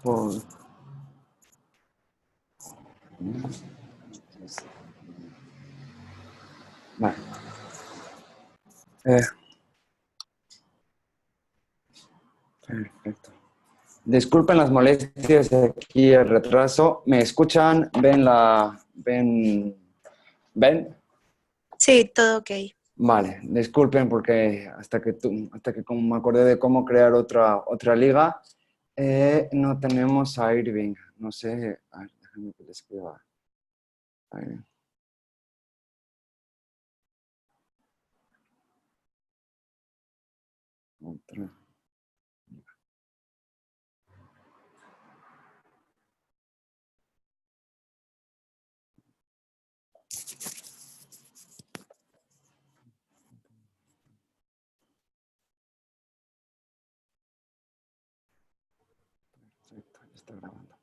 Por... Vale. Perfecto. Disculpen las molestias aquí, el retraso. ¿Me escuchan? ¿Ven? Sí, todo ok. Vale, disculpen porque hasta que como me acordé de cómo crear otra liga, no tenemos a Irving. No sé, a ver, déjame que le escriba. Ahí. Otra. Perfecto, ya está grabando.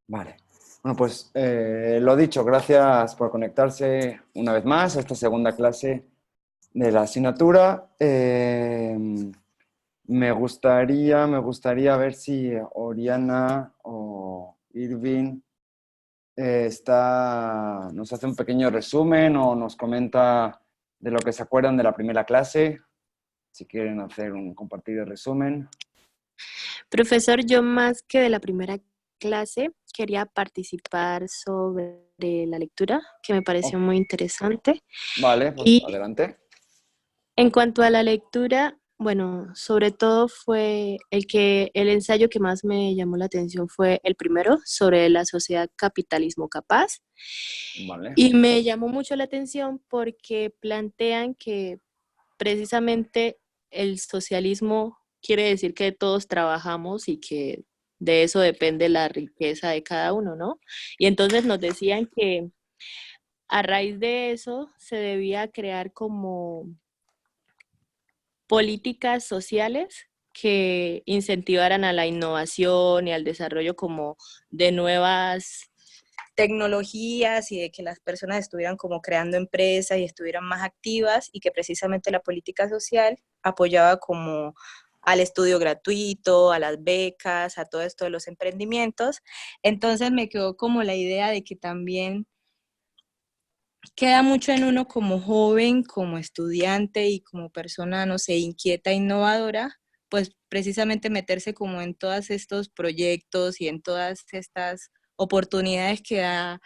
Vale. Bueno, pues lo dicho, gracias por conectarse una vez más a esta segunda clase de la asignatura. Me gustaría ver si Oriana o Irving nos hace un pequeño resumen o nos comenta de lo que se acuerdan de la primera clase, si quieren compartir el resumen. Profesor, yo más que de la primera clase quería participar sobre la lectura, que me pareció muy interesante. Vale, pues Y adelante. en cuanto a la lectura, bueno, sobre todo fue el ensayo que más me llamó la atención fue el primero sobre la sociedad capitalismo capaz. Vale. Y me llamó mucho la atención porque plantean que precisamente el socialismo quiere decir que todos trabajamos y que de eso depende la riqueza de cada uno, ¿no? Y entonces nos decían que a raíz de eso se debía crear como políticas sociales que incentivaran a la innovación y al desarrollo como de nuevas tecnologías y de que las personas estuvieran como creando empresas y estuvieran más activas y que precisamente la política social apoyaba como al estudio gratuito, a las becas, a todo esto de los emprendimientos. Entonces me quedó como la idea de que también queda mucho en uno como joven, como estudiante y como persona, no sé, inquieta, innovadora, pues precisamente meterse como en todos estos proyectos y en todas estas oportunidades que da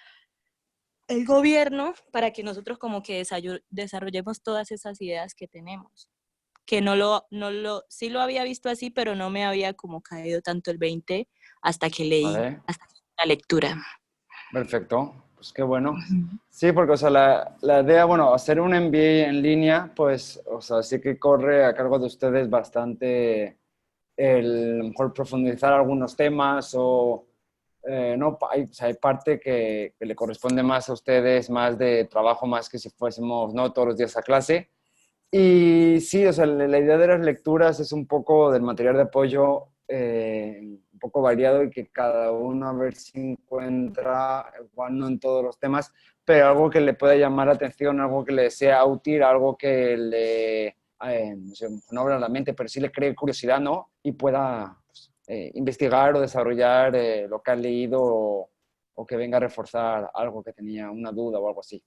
el gobierno para que nosotros como que desarrollemos todas esas ideas que tenemos. Que sí lo había visto así, pero no me había como caído tanto el 20 hasta que leí, Vale. hasta la lectura. Perfecto. Pues qué bueno. Uh-huh. Sí, porque, o sea, la idea, bueno, hacer un MBA en línea, pues, o sea, sí que corre a cargo de ustedes bastante a lo mejor profundizar algunos temas o, no, o sea, hay parte que le corresponde más a ustedes, más de trabajo, más que si fuésemos, no, todos los días a clase. Y sí, o sea, la idea de las lecturas es un poco del material de apoyo, un poco variado y que cada uno a ver si encuentra, igual no en todos los temas, pero algo que le pueda llamar la atención, algo que le sea útil, algo que le, no sé, no abra la mente, pero sí le cree curiosidad, ¿no? Y pueda pues, investigar o desarrollar lo que ha leído o que venga a reforzar algo que tenía una duda o algo así.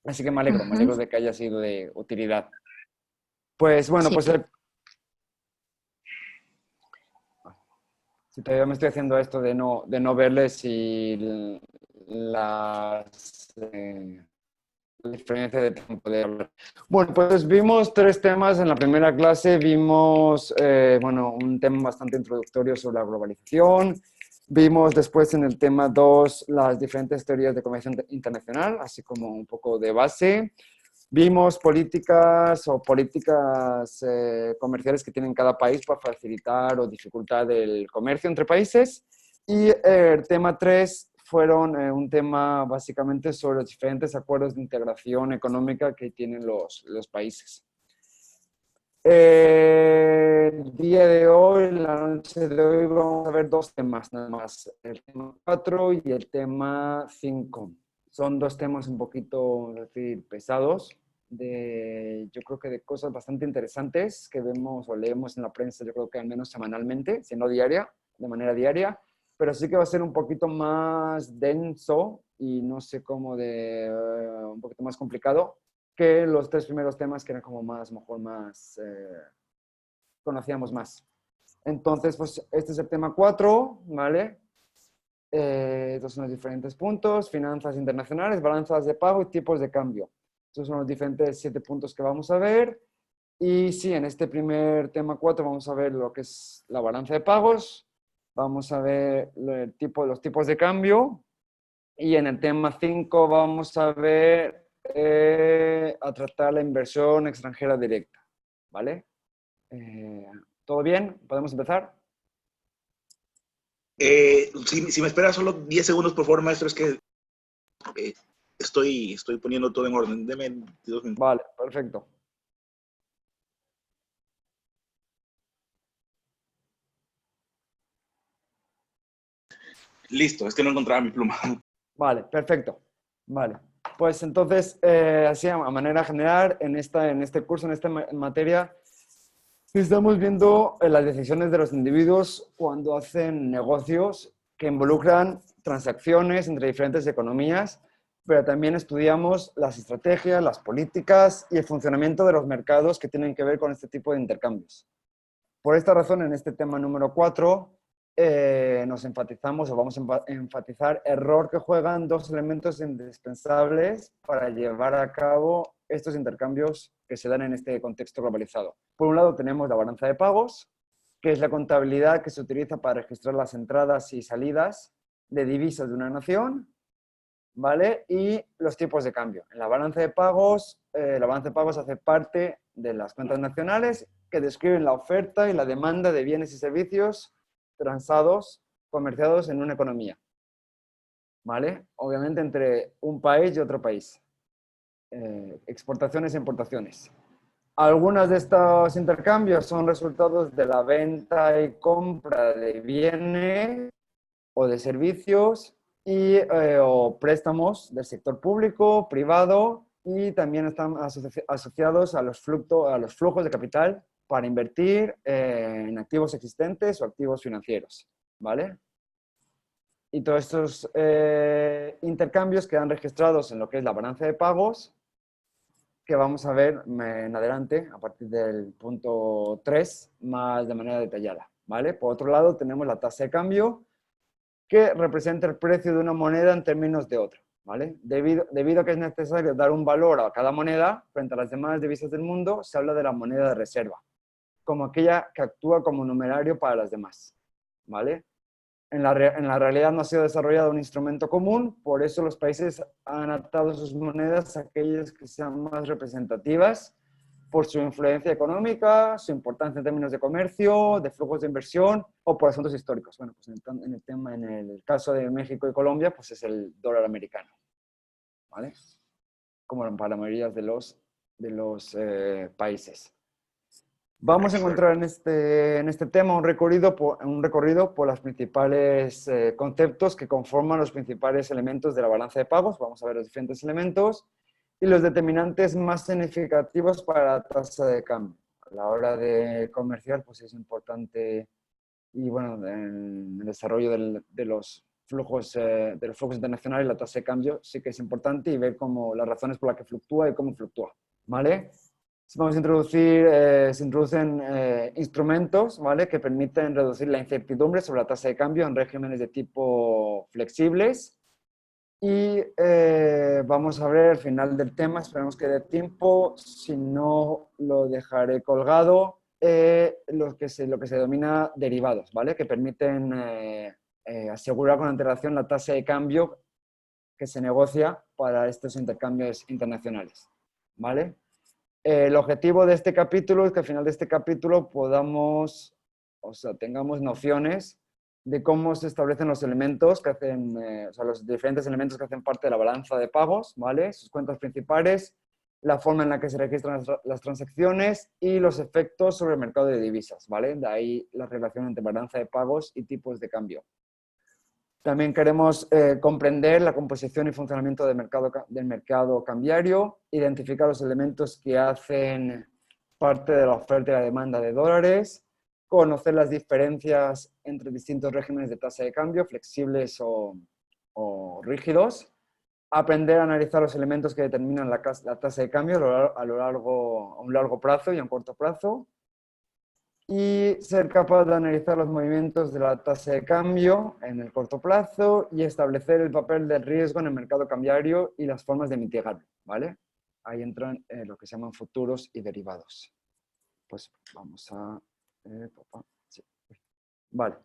Así que me alegro de que haya sido de utilidad. Pues bueno, Sí. pues si todavía me estoy haciendo esto de no verles y las diferencias de tiempo de hablar. Bueno, pues vimos tres temas en la primera clase. Vimos, bueno, un tema bastante introductorio sobre la globalización. Vimos después en el tema 2 las diferentes teorías de comercio internacional, así como un poco de base. Vimos políticas comerciales que tienen cada país para facilitar o dificultar el comercio entre países. Y el tema 3 fueron un tema básicamente sobre los diferentes acuerdos de integración económica que tienen los países. El día de hoy, la noche de hoy, vamos a ver dos temas nada más, el tema 4 y el tema 5. Son dos temas un poquito, es decir, pesados, yo creo que de cosas bastante interesantes que vemos o leemos en la prensa, yo creo que al menos semanalmente, si no diaria, de manera diaria, pero sí que va a ser un poquito más denso y no sé cómo un poquito más complicado que los tres primeros temas que eran como más, mejor más, conocíamos más. Entonces, pues este es el tema 4, ¿vale? Estos son los diferentes puntos: finanzas internacionales, balanzas de pago y tipos de cambio. Estos son los diferentes 7 puntos que vamos a ver. Y sí, en este primer tema 4 vamos a ver lo que es la balanza de pagos, vamos a ver los tipos de cambio, y en el tema 5 vamos a ver, a tratar la inversión extranjera directa, ¿vale? ¿Todo bien? ¿Podemos empezar? Si me esperas solo 10 segundos, por favor, maestro, es que estoy poniendo todo en orden. Deme 2 minutos. Vale, perfecto. Listo, es que no encontraba mi pluma. Vale, perfecto. Vale. Pues entonces, así a manera general, en este curso, en esta materia, estamos viendo las decisiones de los individuos cuando hacen negocios que involucran transacciones entre diferentes economías, pero también estudiamos las estrategias, las políticas y el funcionamiento de los mercados que tienen que ver con este tipo de intercambios. Por esta razón, en este tema número 4, nos enfatizamos o vamos a enfatizar el rol que juegan dos elementos indispensables para llevar a cabo estos intercambios que se dan en este contexto globalizado. Por un lado tenemos la balanza de pagos, que es la contabilidad que se utiliza para registrar las entradas y salidas de divisas de una nación, ¿vale? Y los tipos de cambio. En la balanza de pagos hace parte de las cuentas nacionales que describen la oferta y la demanda de bienes y servicios transados, comerciados en una economía, ¿vale? Obviamente entre un país y otro país. Exportaciones e importaciones. Algunos de estos intercambios son resultados de la venta y compra de bienes o de servicios o préstamos del sector público, privado, y también están asociados a los flujos de capital para invertir en activos existentes o activos financieros, ¿vale? Y todos estos intercambios quedan registrados en lo que es la balanza de pagos, que vamos a ver en adelante, a partir del punto 3, más de manera detallada, ¿vale? Por otro lado, tenemos la tasa de cambio, que representa el precio de una moneda en términos de otra, ¿vale? Debido a que es necesario dar un valor a cada moneda frente a las demás divisas del mundo, se habla de la moneda de reserva, como aquella que actúa como numerario para las demás, ¿vale? En la realidad no ha sido desarrollado un instrumento común, por eso los países han adaptado sus monedas a aquellas que sean más representativas por su influencia económica, su importancia en términos de comercio, de flujos de inversión o por asuntos históricos. Bueno, pues en el caso de México y Colombia, pues es el dólar americano, ¿vale? Como para la mayoría de los países. Vamos a encontrar en este tema un recorrido por los principales conceptos que conforman los principales elementos de la balanza de pagos. Vamos a ver los diferentes elementos y los determinantes más significativos para la tasa de cambio. A la hora de comerciar, pues es importante, y bueno, en el desarrollo de los flujos internacionales, la tasa de cambio sí que es importante, y ver cómo las razones por las que fluctúa y cómo fluctúa, ¿vale? Vamos a se introducen instrumentos, ¿vale?, que permiten reducir la incertidumbre sobre la tasa de cambio en regímenes de tipo flexibles. Y vamos a ver al final del tema, esperemos que dé tiempo, si no lo dejaré colgado, lo que se denomina derivados, ¿vale?, que permiten asegurar con antelación la tasa de cambio que se negocia para estos intercambios internacionales, ¿vale? El objetivo de este capítulo es que al final de este capítulo tengamos nociones de cómo se establecen los elementos que hacen, los diferentes elementos que hacen parte de la balanza de pagos, ¿vale? Sus cuentas principales, la forma en la que se registran las transacciones y los efectos sobre el mercado de divisas, ¿vale? De ahí la relación entre balanza de pagos y tipos de cambio. También queremos comprender la composición y funcionamiento del mercado cambiario, identificar los elementos que hacen parte de la oferta y la demanda de dólares, conocer las diferencias entre distintos regímenes de tasa de cambio, flexibles o rígidos, aprender a analizar los elementos que determinan la tasa de cambio a un largo plazo y a un corto plazo, y ser capaz de analizar los movimientos de la tasa de cambio en el corto plazo y establecer el papel del riesgo en el mercado cambiario y las formas de mitigarlo, ¿vale? Ahí entran lo que se llaman futuros y derivados. Pues vamos a... sí. Vale.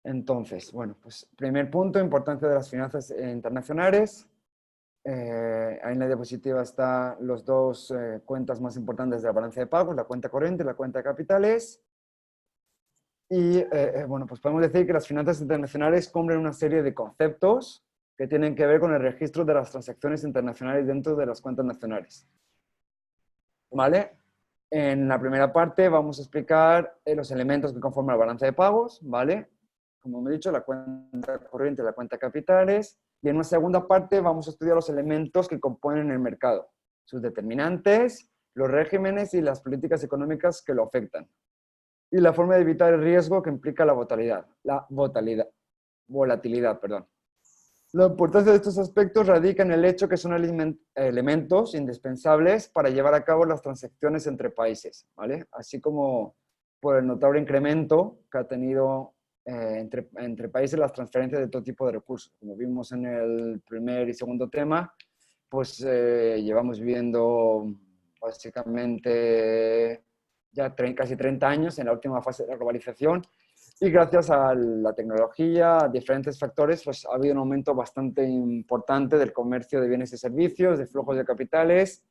Entonces, bueno, pues primer punto, importancia de las finanzas internacionales. Ahí en la diapositiva están los dos cuentas más importantes de la balanza de pagos, la cuenta corriente y la cuenta de capitales. Y bueno, pues podemos decir que las finanzas internacionales cumplen una serie de conceptos que tienen que ver con el registro de las transacciones internacionales dentro de las cuentas nacionales. ¿Vale? En la primera parte vamos a explicar los elementos que conforman la balanza de pagos, ¿vale? Como me he dicho, la cuenta corriente y la cuenta de capitales. Y en una segunda parte vamos a estudiar los elementos que componen el mercado, sus determinantes, los regímenes y las políticas económicas que lo afectan. Y la forma de evitar el riesgo que implica la volatilidad. La importancia de estos aspectos radica en el hecho que son elementos indispensables para llevar a cabo las transacciones entre países, ¿vale? Así como por el notable incremento que ha tenido entre países las transferencias de todo tipo de recursos. Como vimos en el primer y segundo tema, pues llevamos viviendo básicamente ya casi 30 años en la última fase de la globalización, y gracias a la tecnología, a diferentes factores, pues ha habido un aumento bastante importante del comercio de bienes y servicios, de flujos de capitales,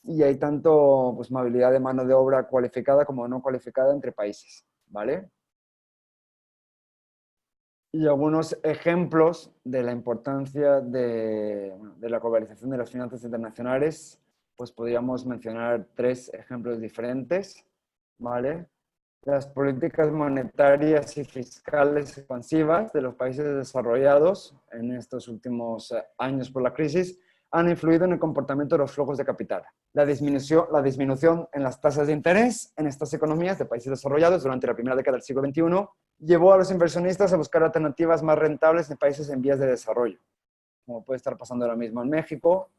y hay tanto pues, movilidad de mano de obra cualificada como no cualificada entre países, ¿vale? Y algunos ejemplos de la importancia de la globalización de las finanzas internacionales, pues podríamos mencionar 3 ejemplos diferentes, ¿vale? Las políticas monetarias y fiscales expansivas de los países desarrollados en estos últimos años por la crisis han influido en el comportamiento de los flujos de capital. La disminución en las tasas de interés en estas economías de países desarrollados durante la primera década del siglo XXI llevó a los inversionistas a buscar alternativas más rentables en países en vías de desarrollo, como puede estar pasando ahora mismo en México.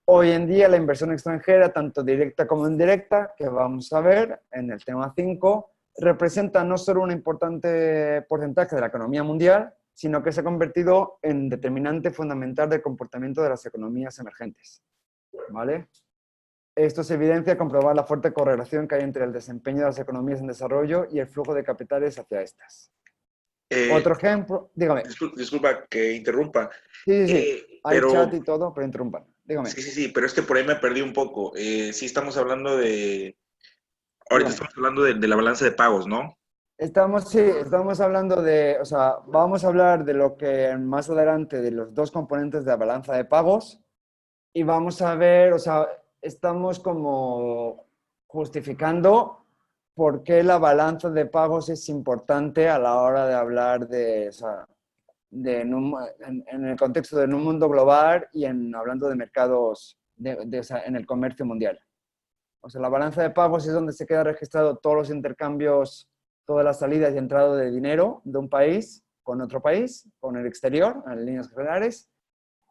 Hoy en día la inversión extranjera, tanto directa como indirecta, que vamos a ver en el tema 5, representa no solo un importante porcentaje de la economía mundial, sino que se ha convertido en determinante fundamental del comportamiento de las economías emergentes, ¿vale? Esto se evidencia al comprobar la fuerte correlación que hay entre el desempeño de las economías en desarrollo y el flujo de capitales hacia estas. Otro ejemplo, dígame. Disculpa que interrumpa. Sí. Hay chat y todo, pero interrumpan. Dígame. Sí, pero es que por ahí me perdí un poco. Sí estamos hablando de... Ahorita estamos hablando de la balanza de pagos, ¿no? Estamos hablando de, o sea, vamos a hablar de lo que más adelante, de los 2 componentes de la balanza de pagos, y vamos a ver, o sea, estamos como justificando por qué la balanza de pagos es importante a la hora de hablar de, o sea, en el contexto de un mundo global y hablando de mercados, o sea, en el comercio mundial. O sea, la balanza de pagos es donde se queda registrado todos los intercambios, todas las salidas y entradas de dinero de un país con otro país, con el exterior, en líneas generales.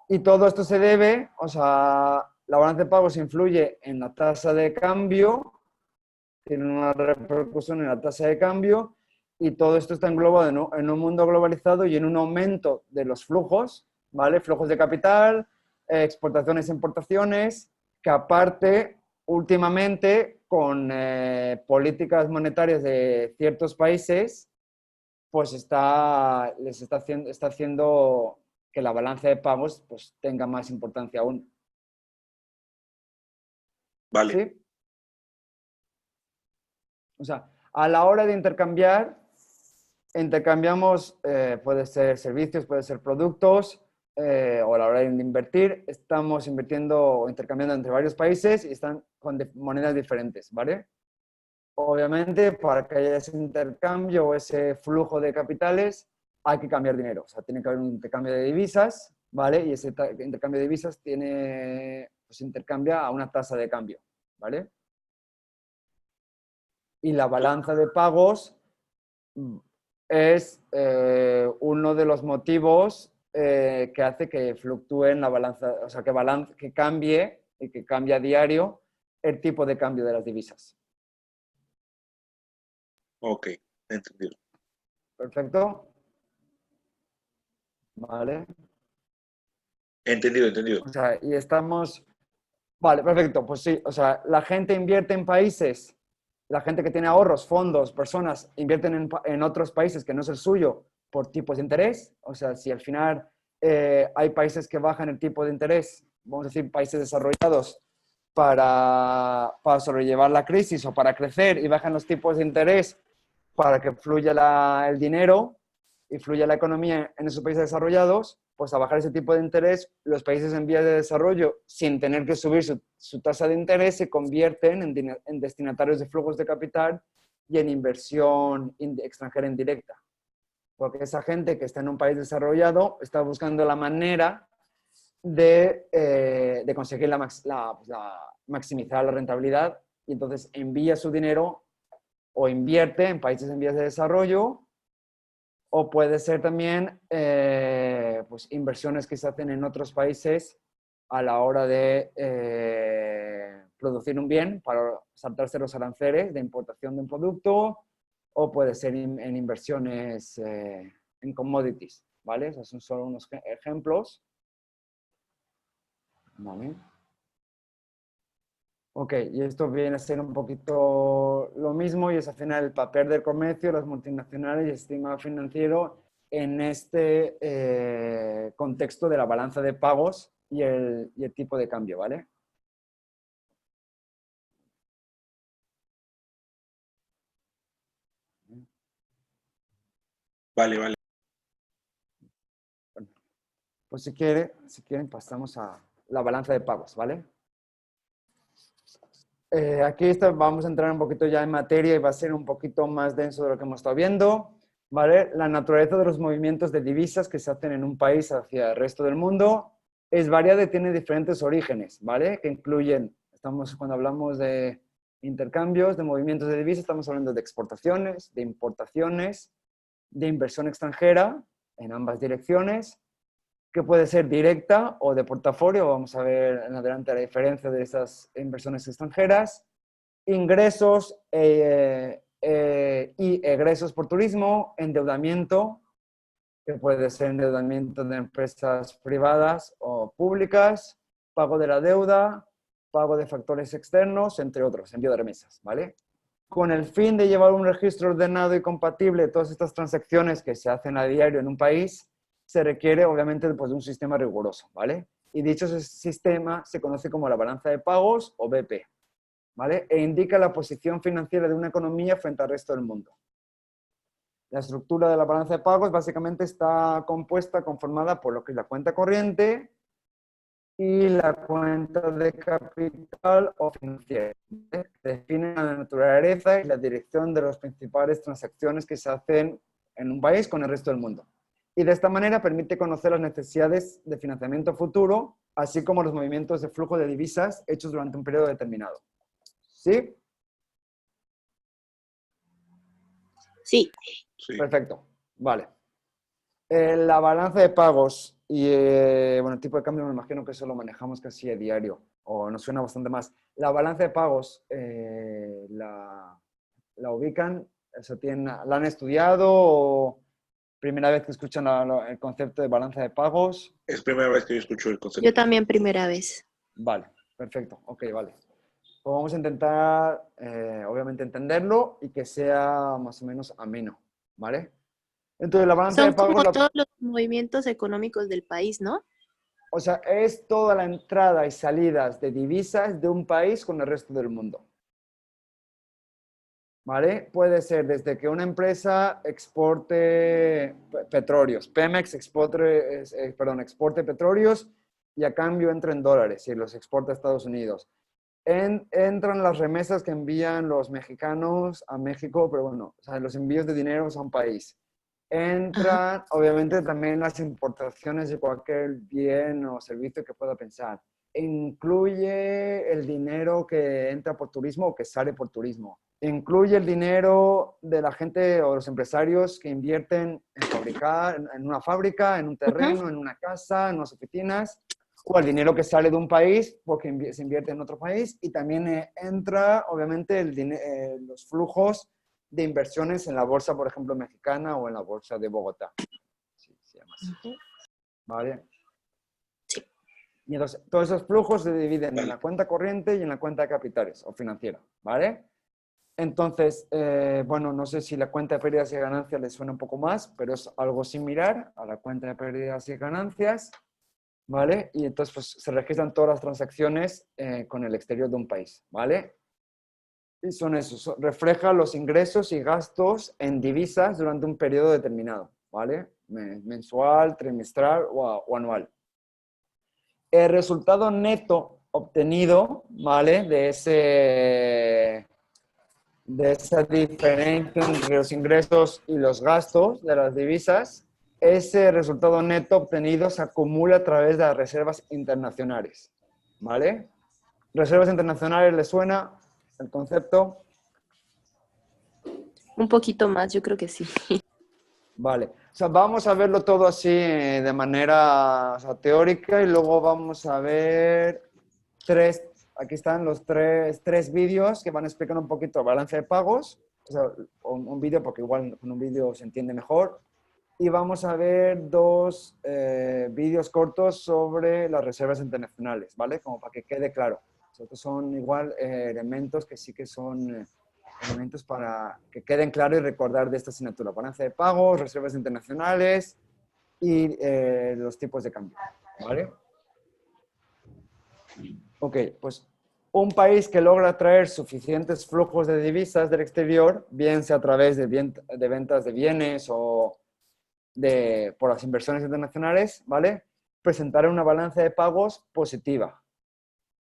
Y todo esto se debe, o sea, la balanza de pagos influye en la tasa de cambio, tiene una repercusión en la tasa de cambio, y todo esto está englobado en un mundo globalizado y en un aumento de los flujos, ¿vale? Flujos de capital, exportaciones e importaciones, que aparte, últimamente, con políticas monetarias de ciertos países, pues está haciendo que la balanza de pagos pues, tenga más importancia aún. Vale. ¿Sí? O sea, a la hora de intercambiamos, puede ser servicios, puede ser productos, o a la hora de invertir, estamos invirtiendo o intercambiando entre varios países y están con monedas diferentes, ¿vale? Obviamente, para que haya ese intercambio o ese flujo de capitales, hay que cambiar dinero. O sea, tiene que haber un intercambio de divisas, ¿vale? Y ese intercambio de divisas se intercambia a una tasa de cambio, ¿vale? Y la balanza de pagos es uno de los motivos que hace que fluctúe en la balanza, o sea, que cambie y que cambie a diario el tipo de cambio de las divisas. Ok, entendido. ¿Perfecto? Vale. Entendido, entendido. O sea, y estamos... Vale, perfecto. Pues sí, o sea, la gente invierte en países, la gente que tiene ahorros, fondos, personas, invierten en otros países que no es el suyo por tipos de interés. O sea, si al final hay países que bajan el tipo de interés, vamos a decir países desarrollados, para sobrellevar la crisis o para crecer y bajan los tipos de interés para que fluya el dinero y fluya la economía en esos países desarrollados, pues a bajar ese tipo de interés, los países en vías de desarrollo, sin tener que subir su tasa de interés, se convierten en destinatarios de flujos de capital y en inversión extranjera indirecta. Porque esa gente que está en un país desarrollado está buscando la manera de conseguir maximizar la rentabilidad y entonces envía su dinero o invierte en países en vías de desarrollo, o puede ser también pues inversiones que se hacen en otros países a la hora de producir un bien para saltarse los aranceles de importación de un producto, o puede ser en inversiones en commodities, ¿vale? Esos son solo unos ejemplos. ¿Vale? Ok, y esto viene a ser un poquito lo mismo y es al final el papel del comercio, las multinacionales y el sistema financiero en este contexto de la balanza de pagos y el tipo de cambio, ¿vale? Vale, vale. Bueno, pues si quieren pasamos a la balanza de pagos, ¿vale? Aquí vamos a entrar un poquito ya en materia y va a ser un poquito más denso de lo que hemos estado viendo, ¿vale? La naturaleza de los movimientos de divisas que se hacen en un país hacia el resto del mundo es variada y tiene diferentes orígenes, ¿vale? Que incluyen, cuando hablamos de intercambios, de movimientos de divisas, estamos hablando de exportaciones, de importaciones, de inversión extranjera en ambas direcciones, que puede ser directa o de portafolio, vamos a ver en adelante la diferencia de esas inversiones extranjeras, ingresos y egresos por turismo, endeudamiento, que puede ser endeudamiento de empresas privadas o públicas, pago de la deuda, pago de factores externos, entre otros, envío de remesas, ¿vale? Con el fin de llevar un registro ordenado y compatible de todas estas transacciones que se hacen a diario en un país, se requiere obviamente pues, de un sistema riguroso, ¿vale? Y dicho sistema se conoce como la balanza de pagos o BP, ¿vale? E indica la posición financiera de una economía frente al resto del mundo. La estructura de la balanza de pagos básicamente está conformada por lo que es la cuenta corriente y la cuenta de capital o financiera. Define la naturaleza y la dirección de las principales transacciones que se hacen en un país con el resto del mundo. Y de esta manera permite conocer las necesidades de financiamiento futuro, así como los movimientos de flujo de divisas hechos durante un periodo determinado. ¿Sí? Sí. Sí. Perfecto. Vale. La balanza de pagos y bueno, el tipo de cambio me imagino que eso lo manejamos casi a diario o nos suena bastante más. La balanza de pagos la ubican, eso ¿la han estudiado o primera vez que escuchan el concepto de balanza de pagos? Es primera vez que yo escucho el concepto. Yo también primera vez. Vale, perfecto. Ok, vale. Pues vamos a intentar, obviamente, entenderlo y que sea más o menos ameno, ¿vale? Entonces, la balanza de Son como pagos, todos los movimientos económicos del país, ¿no? o sea, es toda la entrada y salidas de divisas de un país con el resto del mundo. ¿Vale? Puede ser desde que una empresa exporte petróleos, Pemex exporte petróleos y a cambio entra en dólares y los exporta a Estados Unidos. Entran las remesas que envían los mexicanos a México, pero bueno, o sea, los envíos de dinero a un país. Ajá. Entran, obviamente, también las importaciones de cualquier bien o servicio que pueda pensar. Incluye el dinero que entra por turismo o que sale por turismo. Incluye el dinero de la gente o los empresarios que invierten en fabricar, en una fábrica, en un Ujú. terreno, en una casa, en unas oficinas, o el dinero que sale de un país porque se invierte en otro país. Y también entra, obviamente, los flujos de inversiones en la bolsa, por ejemplo, mexicana o en la bolsa de Bogotá. Sí, se llama así. Ujú. ¿Vale? Sí. Y entonces, todos esos flujos se dividen en Vale. la cuenta corriente y en la cuenta de capitales o financiera. ¿Vale? Entonces, bueno, no sé si la cuenta de pérdidas y ganancias les suena un poco más, pero es algo similar a la cuenta de pérdidas y ganancias. ¿Vale? Y entonces pues, se registran todas las transacciones con el exterior de un país. ¿Vale? Y son esos, refleja los ingresos y gastos en divisas durante un periodo determinado, ¿vale? Mensual, trimestral o anual. El resultado neto obtenido, ¿vale? De esa diferencia entre los ingresos y los gastos de las divisas, ese resultado neto obtenido se acumula a través de las reservas internacionales, ¿vale? ¿Reservas internacionales les suena el concepto? Un poquito más, yo creo que sí. Vale, o sea, vamos a verlo todo así de manera, o sea, teórica y luego vamos a ver aquí están los tres vídeos que van a explicar un poquito el balance de pagos, o sea, un vídeo porque igual con un vídeo se entiende mejor, y vamos a ver dos vídeos cortos sobre las reservas internacionales, ¿vale? Como para que quede claro. O sea, estos son igual elementos que sí que son elementos para que queden claros y recordar de esta asignatura. Balance de pagos, reservas internacionales y los tipos de cambio, ¿vale? Ok, pues un país que logra atraer suficientes flujos de divisas del exterior, bien sea a través de ventas de bienes o por las inversiones internacionales, ¿vale? Presentará una balanza de pagos positiva,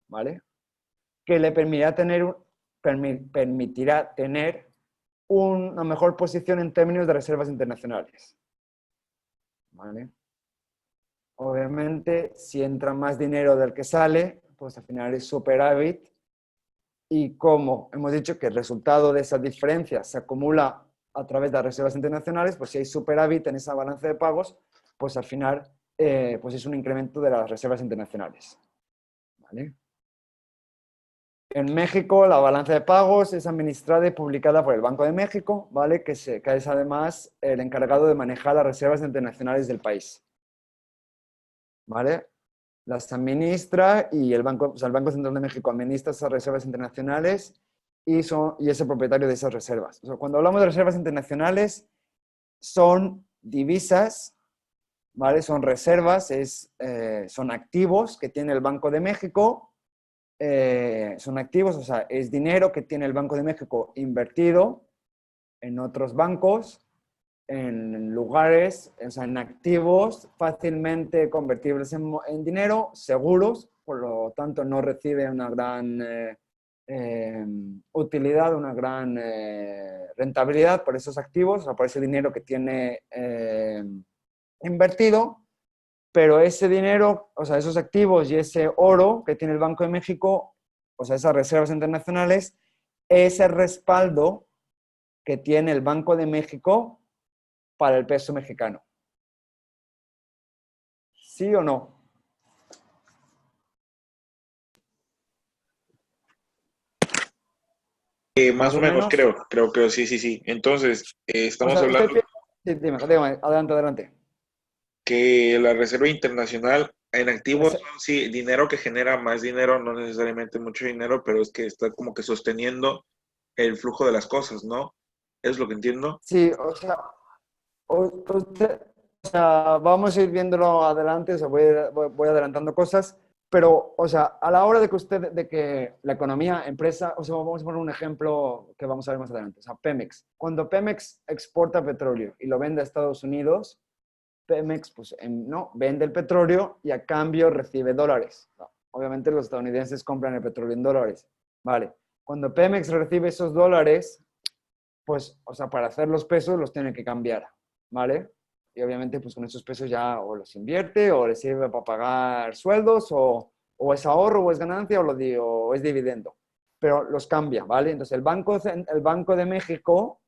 ¿vale? Que le permitirá tener una mejor posición en términos de reservas internacionales, ¿vale? Obviamente, si entra más dinero del que sale, pues al final es superávit. Y como hemos dicho que el resultado de esa diferencia se acumula a través de las reservas internacionales, pues si hay superávit en esa balanza de pagos, pues al final pues es un incremento de las reservas internacionales. ¿Vale? En México, la balanza de pagos es administrada y publicada por el Banco de México, ¿vale? Que es además el encargado de manejar las reservas internacionales del país. ¿Vale? Las administra y el Banco, o sea, el Banco Central de México administra esas reservas internacionales y es el propietario de esas reservas. O sea, cuando hablamos de reservas internacionales, son divisas, ¿vale? Son reservas, son activos que tiene el Banco de México, son activos, o sea, es dinero que tiene el Banco de México invertido en otros bancos, en lugares, o sea, en activos fácilmente convertibles en dinero, seguros, por lo tanto no recibe una gran utilidad, una gran rentabilidad por esos activos, o sea, por ese dinero que tiene invertido, pero ese dinero, o sea, esos activos y ese oro que tiene el Banco de México, o sea, esas reservas internacionales, es el respaldo que tiene el Banco de México para el peso mexicano. ¿Sí o no? Más Más o o menos menos. creo, sí, sí, sí. Entonces, O estamos sea, usted hablando piensa... Sí, dime, adelante, adelante. que la reserva internacional en activos Ese- son sí dinero que genera más dinero, no necesariamente mucho dinero, pero es que está como que sosteniendo el flujo de las cosas, ¿no? Es lo que entiendo. Sí, o sea, o sea, vamos a ir viéndolo adelante, o sea, voy adelantando cosas, pero, o sea, a la hora de que de que la economía, empresa, o sea, vamos a poner un ejemplo que vamos a ver más adelante, o sea, Pemex. Cuando Pemex exporta petróleo y lo vende a Estados Unidos, Pemex, pues, no, vende el petróleo y a cambio recibe dólares. No, obviamente los estadounidenses compran el petróleo en dólares. Vale. Cuando Pemex recibe esos dólares, pues, o sea, para hacer los pesos los tiene que cambiar. ¿vale? Y obviamente pues con esos pesos ya o los invierte o le sirve para pagar sueldos o es ahorro o es ganancia o es dividendo. Pero los cambia, ¿vale? Entonces el Banco de México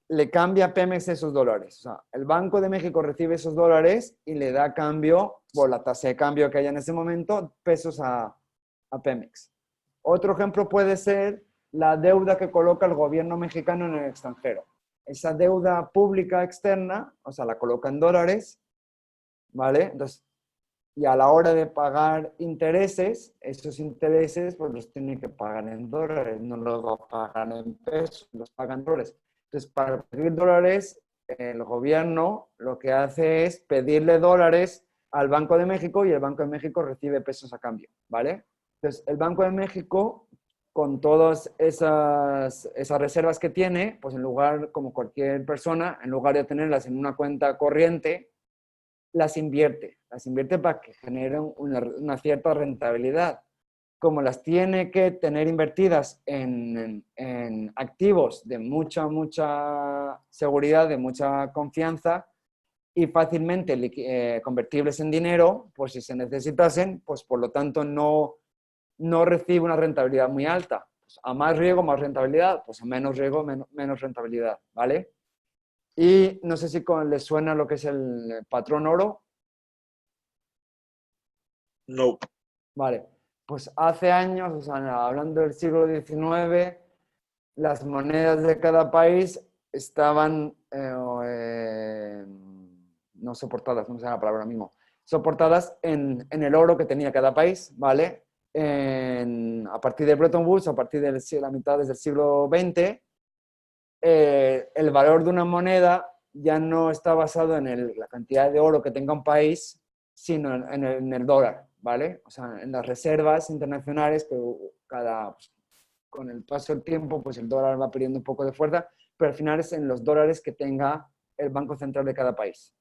le cambia a Pemex esos dólares. O sea, el Banco de México recibe esos dólares y le da a cambio, por la tasa de cambio que haya en ese momento, pesos a Pemex. Otro ejemplo puede ser la deuda que coloca el gobierno mexicano en el extranjero. Esa deuda pública externa, o sea, la coloca en dólares, ¿vale? Entonces, y a la hora de pagar intereses, esos intereses pues los tiene que pagar en dólares, no los va a pagar en pesos, los pagan en dólares. Entonces, para pedir dólares, el gobierno lo que hace es pedirle dólares al Banco de México y el Banco de México recibe pesos a cambio, ¿vale? Entonces, el Banco de México, con todas esas reservas que tiene, pues en lugar, como cualquier persona, en lugar de tenerlas en una cuenta corriente, las invierte para que generen una cierta rentabilidad. Como las tiene que tener invertidas en activos de mucha seguridad, de mucha confianza y fácilmente convertibles en dinero, pues si se necesitasen, pues por lo tanto no recibe una rentabilidad muy alta. Pues a más riesgo, más rentabilidad, pues a menos riesgo, menos rentabilidad, ¿vale? Y no sé si les suena lo que es el patrón oro. No. Vale, pues hace años, o sea, hablando del siglo XIX, las monedas de cada país estaban, no soportadas, no me sale la palabra ahora mismo, soportadas en el oro que tenía cada país, ¿vale? A partir de Bretton Woods, a partir de la mitad del siglo XX, el valor de una moneda ya no está basado en la cantidad de oro que tenga un país, sino en el dólar, ¿vale? O sea, en las reservas internacionales que con el paso del tiempo, pues el dólar va perdiendo un poco de fuerza, pero al final es en los dólares que tenga el Banco Central de cada país,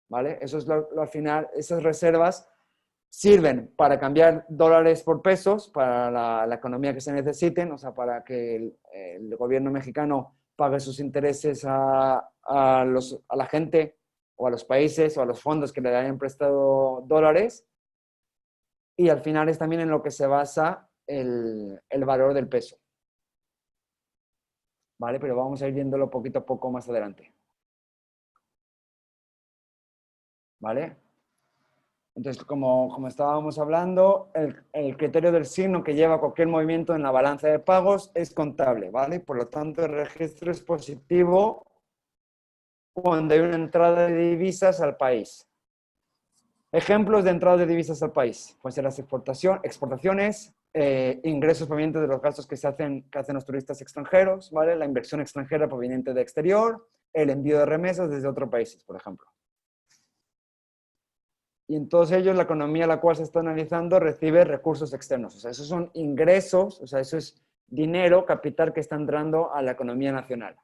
¿vale? Eso es al final, esas reservas sirven para cambiar dólares por pesos, para la economía que se necesiten, o sea, para que el gobierno mexicano pague sus intereses a la gente o a los países o a los fondos que le hayan prestado dólares. Y al final es también en lo que se basa el valor del peso. ¿Vale? Pero vamos a ir viéndolo poquito a poco más adelante. ¿Vale? Entonces, como estábamos hablando, el criterio del signo que lleva cualquier movimiento en la balanza de pagos es contable, ¿vale? Por lo tanto, el registro es positivo cuando hay una entrada de divisas al país. Ejemplos de entrada de divisas al país. Pueden ser las exportaciones, ingresos provenientes de los gastos que hacen los turistas extranjeros, ¿vale? La inversión extranjera proveniente de exterior, el envío de remesas desde otros países, por ejemplo. Y en todos ellos la economía a la cual se está analizando recibe recursos externos. O sea, esos son ingresos, o sea, eso es dinero, capital que está entrando a la economía nacional,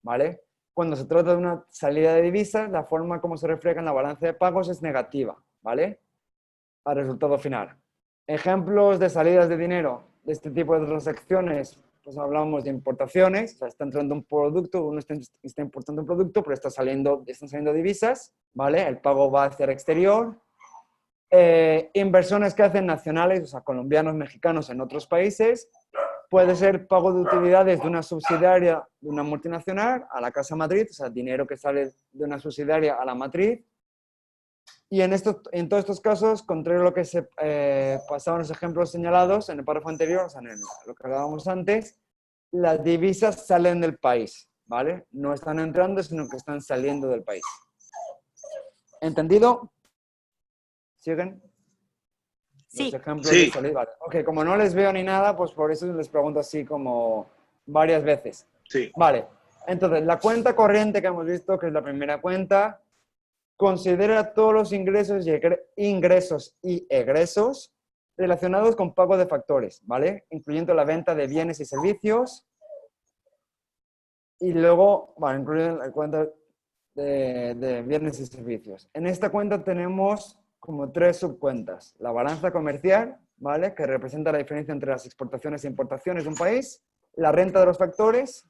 ¿vale? Cuando se trata de una salida de divisas, la forma como se refleja en la balanza de pagos es negativa, ¿vale? Al resultado final. Ejemplos de salidas de dinero de este tipo de transacciones, pues hablamos de importaciones, o sea, está entrando un producto, uno está importando un producto, pero están saliendo divisas, ¿vale? El pago va hacia el exterior. Inversiones que hacen nacionales, o sea, colombianos, mexicanos en otros países. Puede ser pago de utilidades de una subsidiaria de una multinacional a la casa matriz, o sea, dinero que sale de una subsidiaria a la matriz. Y en todos estos casos, contrario a lo que se pasaban los ejemplos señalados en el párrafo anterior, o sea, en lo que hablábamos antes, las divisas salen del país, ¿vale? No están entrando, sino que están saliendo del país. ¿Entendido? ¿Siguen? Sí. Los ejemplos Sí. de salida. Vale. Ok, como no les veo ni nada, pues por eso les pregunto así como varias veces. Sí. Vale, entonces la cuenta corriente que hemos visto, que es la primera cuenta, considera todos los ingresos y egresos relacionados con pago de factores, ¿vale? Incluyendo la venta de bienes y servicios. Y luego, bueno, incluyen la cuenta de bienes y servicios. En esta cuenta tenemos como 3 subcuentas. La balanza comercial, ¿vale? Que representa la diferencia entre las exportaciones e importaciones de un país. La renta de los factores,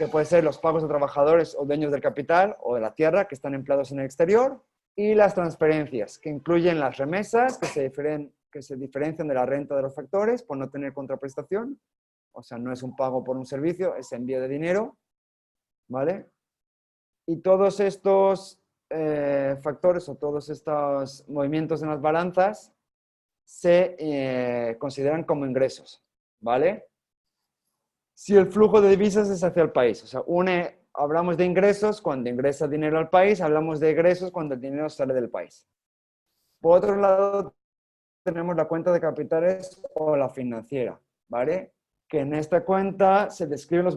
que puede ser los pagos a trabajadores o dueños del capital o de la tierra que están empleados en el exterior, y las transferencias, que incluyen las remesas, que se diferencian de la renta de los factores por no tener contraprestación, o sea, no es un pago por un servicio, es envío de dinero, ¿vale? Y todos estos factores o todos estos movimientos en las balanzas se consideran como ingresos, ¿vale? Si el flujo de divisas es hacia el país, o sea, hablamos de ingresos cuando ingresa dinero al país, hablamos de egresos cuando el dinero sale del país. Por otro lado, tenemos la cuenta de capitales o la financiera, ¿vale? Que en esta cuenta se describen los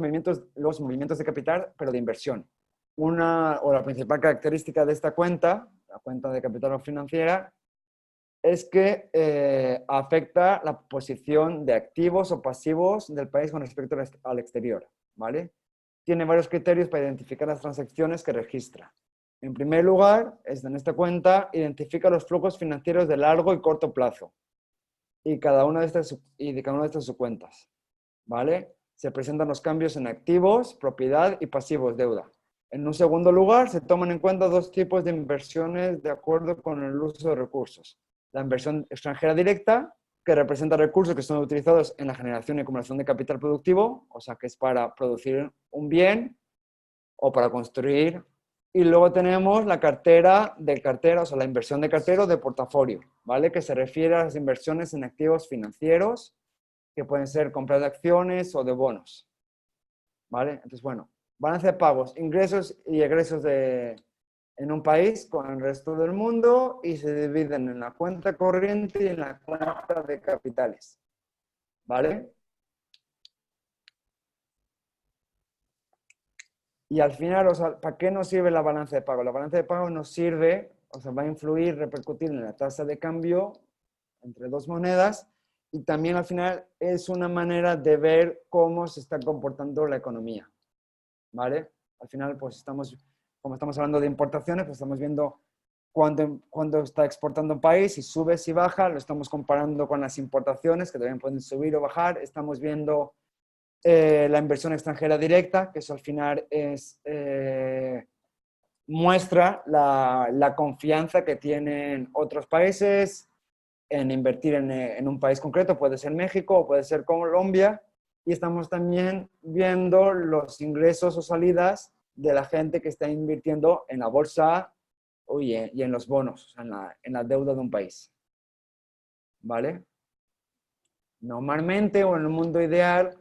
movimientos de capital, pero de inversión. La principal característica de esta cuenta, la cuenta de capital o financiera, es que afecta la posición de activos o pasivos del país con respecto al exterior, ¿vale? Tiene varios criterios para identificar las transacciones que registra. En primer lugar, en esta cuenta identifica los flujos financieros de largo y corto plazo y de cada una de estas subcuentas, ¿vale? Se presentan los cambios en activos, propiedad y pasivos, deuda. En un segundo lugar, se toman en cuenta dos tipos de inversiones de acuerdo con el uso de recursos. La inversión extranjera directa, que representa recursos que son utilizados en la generación y acumulación de capital productivo, o sea, que es para producir un bien o para construir. Y luego tenemos la cartera, o sea, la inversión de cartera o de portafolio, ¿vale? Que se refiere a las inversiones en activos financieros, que pueden ser compras de acciones o de bonos, ¿vale? Entonces, bueno, balance de pagos, ingresos y egresos en un país con el resto del mundo, y se dividen en la cuenta corriente y en la cuenta de capitales, ¿vale? Y al final, o sea, ¿para qué nos sirve la balanza de pago? La balanza de pago nos sirve, o sea, va a influir, repercutir en la tasa de cambio entre dos monedas, y también al final es una manera de ver cómo se está comportando la economía, ¿vale? Al final, pues como estamos hablando de importaciones, pues estamos viendo cuándo está exportando un país, si sube, si baja, lo estamos comparando con las importaciones, que también pueden subir o bajar, estamos viendo la inversión extranjera directa, que eso al final muestra la confianza que tienen otros países en invertir en un país concreto, puede ser México o puede ser Colombia, y estamos también viendo los ingresos o salidas de la gente que está invirtiendo en la bolsa y en los bonos, en la deuda de un país, ¿vale? Normalmente, o en el mundo ideal,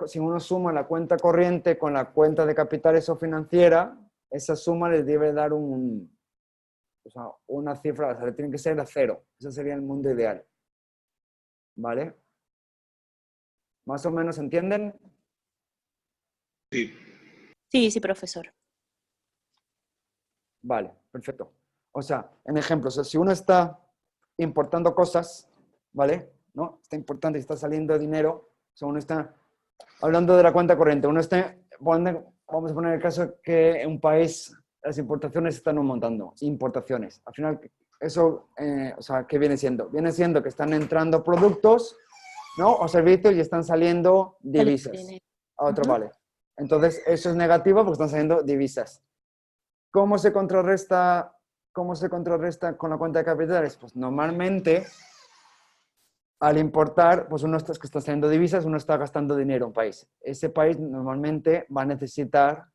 si uno suma la cuenta corriente con la cuenta de capitales o financiera, esa suma les debe dar una cifra, o sea, tiene que ser a cero. Ese sería el mundo ideal, ¿vale? ¿Más o menos entienden? Sí. Sí, profesor. Vale, perfecto. O sea, en ejemplo, o sea, si uno está importando cosas, ¿vale? ¿No? Está importando y está saliendo dinero, o sea, uno está hablando de la cuenta corriente, vamos a poner el caso que en un país las importaciones están aumentando, importaciones. Al final, eso, o sea, ¿qué viene siendo? Viene siendo que están entrando productos, ¿no? O servicios, y están saliendo divisas a otro vale. Entonces, eso es negativo porque están saliendo divisas. ¿Cómo se contrarresta con la cuenta de capitales? Pues normalmente, al importar, pues uno está saliendo divisas, uno está gastando dinero en un país. Ese país normalmente va a necesitar,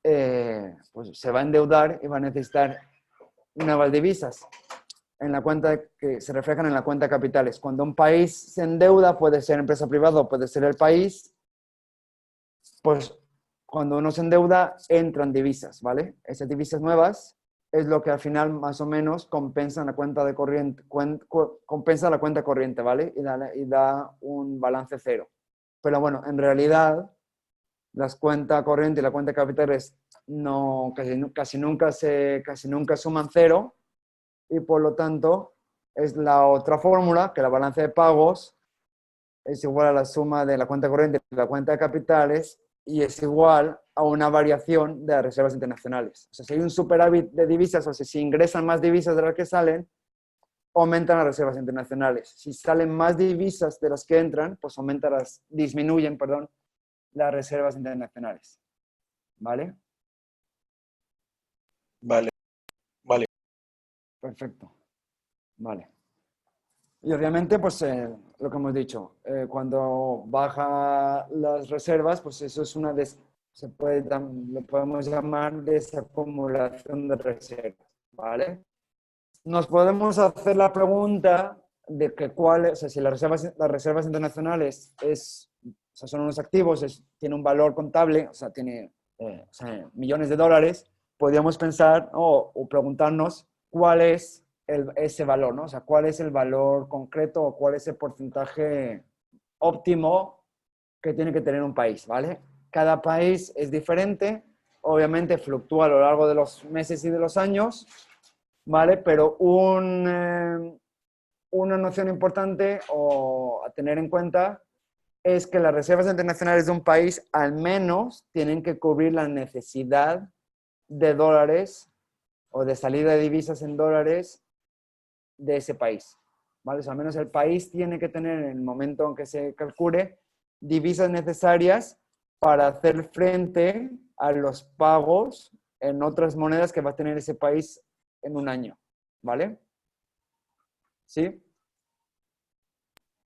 pues se va a endeudar y va a necesitar nuevas divisas que se reflejan en la cuenta de capitales. Cuando un país se endeuda, puede ser empresa privada o puede ser el país, pues cuando uno se endeuda, entran divisas, ¿vale? Esas divisas nuevas es lo que al final más o menos compensa la cuenta corriente, ¿vale? Y da un balance cero. Pero bueno, en realidad, las cuentas corriente y la cuenta de capitales casi nunca suman cero, y por lo tanto es la otra fórmula, que la balanza de pagos es igual a la suma de la cuenta corriente y la cuenta de capitales, y es igual a una variación de las reservas internacionales. O sea, si hay un superávit de divisas, o sea, si ingresan más divisas de las que salen, aumentan las reservas internacionales. Si salen más divisas de las que entran, pues disminuyen las reservas internacionales. ¿Vale? Vale, vale. Perfecto. Vale. Y obviamente, pues lo que hemos dicho, cuando baja las reservas, pues eso es lo podemos llamar desacumulación de reservas, ¿vale? Nos podemos hacer la pregunta de que o sea, si las reservas internacionales o sea, son unos activos, tiene un valor contable, o sea, tiene o sea, millones de dólares, podríamos pensar o preguntarnos cuál es ese valor, ¿no? O sea, cuál es el valor concreto o cuál es el porcentaje óptimo que tiene que tener un país, ¿vale? Cada país es diferente, obviamente fluctúa a lo largo de los meses y de los años, ¿vale? Pero una noción importante a tener en cuenta es que las reservas internacionales de un país al menos tienen que cubrir la necesidad de dólares o de salida de divisas en dólares de ese país, ¿vale? O sea, al menos el país tiene que tener en el momento en que se calcule divisas necesarias para hacer frente a los pagos en otras monedas que va a tener ese país en un año, ¿vale? ¿Sí?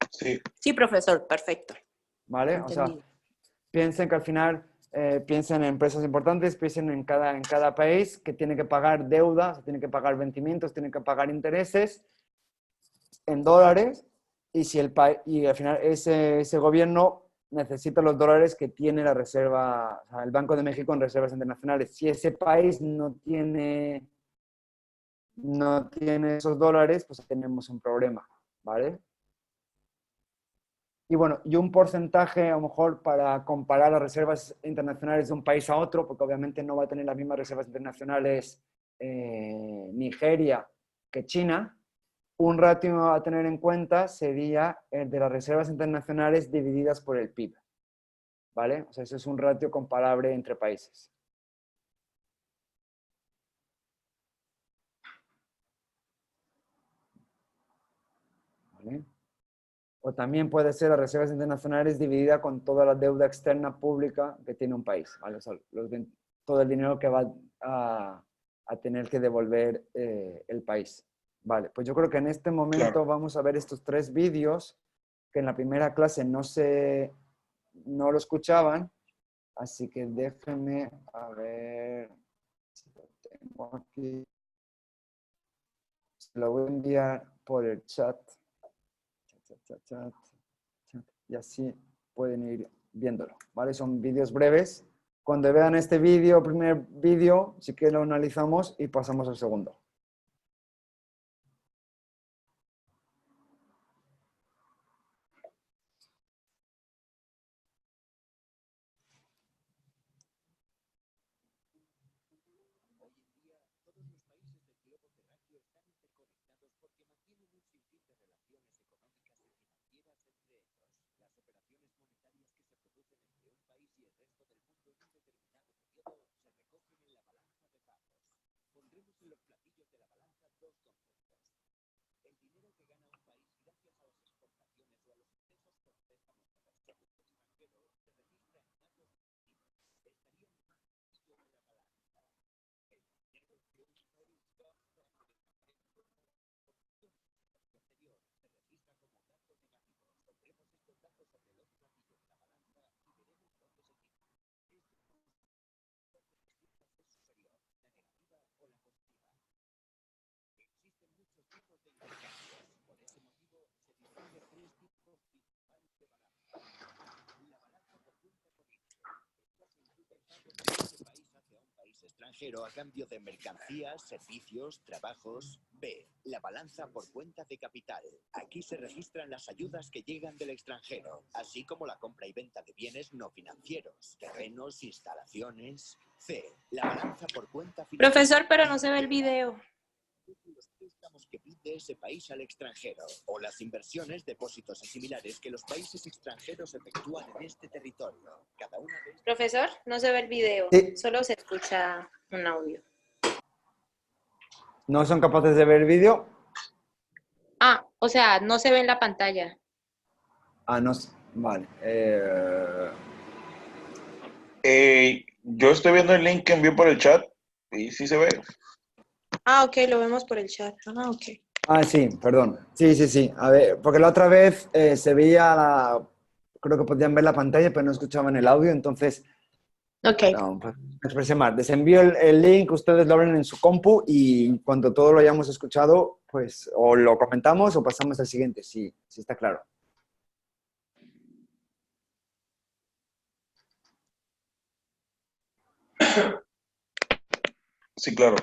Sí. Sí, profesor, perfecto. ¿Vale? O sea, Entendido. piensen que al final, piensen en empresas importantes, piensen en cada país que tiene que pagar deuda, o sea, tiene que pagar vencimientos, tiene que pagar intereses en dólares y al final ese gobierno necesita los dólares que tiene la reserva, o sea, el Banco de México en reservas internacionales. Si ese país no tiene esos dólares, pues tenemos un problema, ¿vale? Y bueno, y un porcentaje a lo mejor para comparar las reservas internacionales de un país a otro, porque obviamente no va a tener las mismas reservas internacionales Nigeria que China. Un ratio a tener en cuenta sería el de las reservas internacionales divididas por el PIB, ¿vale? O sea, eso es un ratio comparable entre países. ¿Vale? O también puede ser las reservas internacionales dividida con toda la deuda externa pública que tiene un país, ¿vale? O sea, todo el dinero que va a tener que devolver el país. Vale, pues yo creo que en este momento Claro. vamos a ver estos 3 vídeos que en la primera clase no lo escuchaban, así que déjenme a ver si lo tengo aquí. Se lo voy a enviar por el chat. Chat. Y así pueden ir viéndolo, ¿vale? Son vídeos breves. Cuando vean este vídeo, primer vídeo, sí que lo analizamos y pasamos al segundo. Extranjero a cambio de mercancías, servicios, trabajos. B. La balanza por cuenta de capital. Aquí se registran las ayudas que llegan del extranjero, así como la compra y venta de bienes no financieros, terrenos, instalaciones. C. La balanza por cuenta financiera. Profesor, pero no se ve el video. Los préstamos que pide ese país al extranjero, o las inversiones, depósitos y similares que los países extranjeros efectúan en este territorio. Cada una de estas... Profesor, no se ve el video, Sí. solo se escucha un audio. ¿No son capaces de ver el vídeo? Ah, o sea, no se ve en la pantalla. Ah, no. Vale. Yo estoy viendo el link que envió por el chat y sí se ve. Ah, ok, lo vemos por el chat. Ah, ok. Ah, sí, perdón. Sí, sí, sí. A ver, porque la otra vez se veía creo que podían ver la pantalla, pero no escuchaban el audio, entonces, Ok. no, pues, me expresé mal. Les envío el link, ustedes lo abren en su compu y cuando todo lo hayamos escuchado, pues o lo comentamos o pasamos al siguiente, sí, sí está claro. Sí, claro.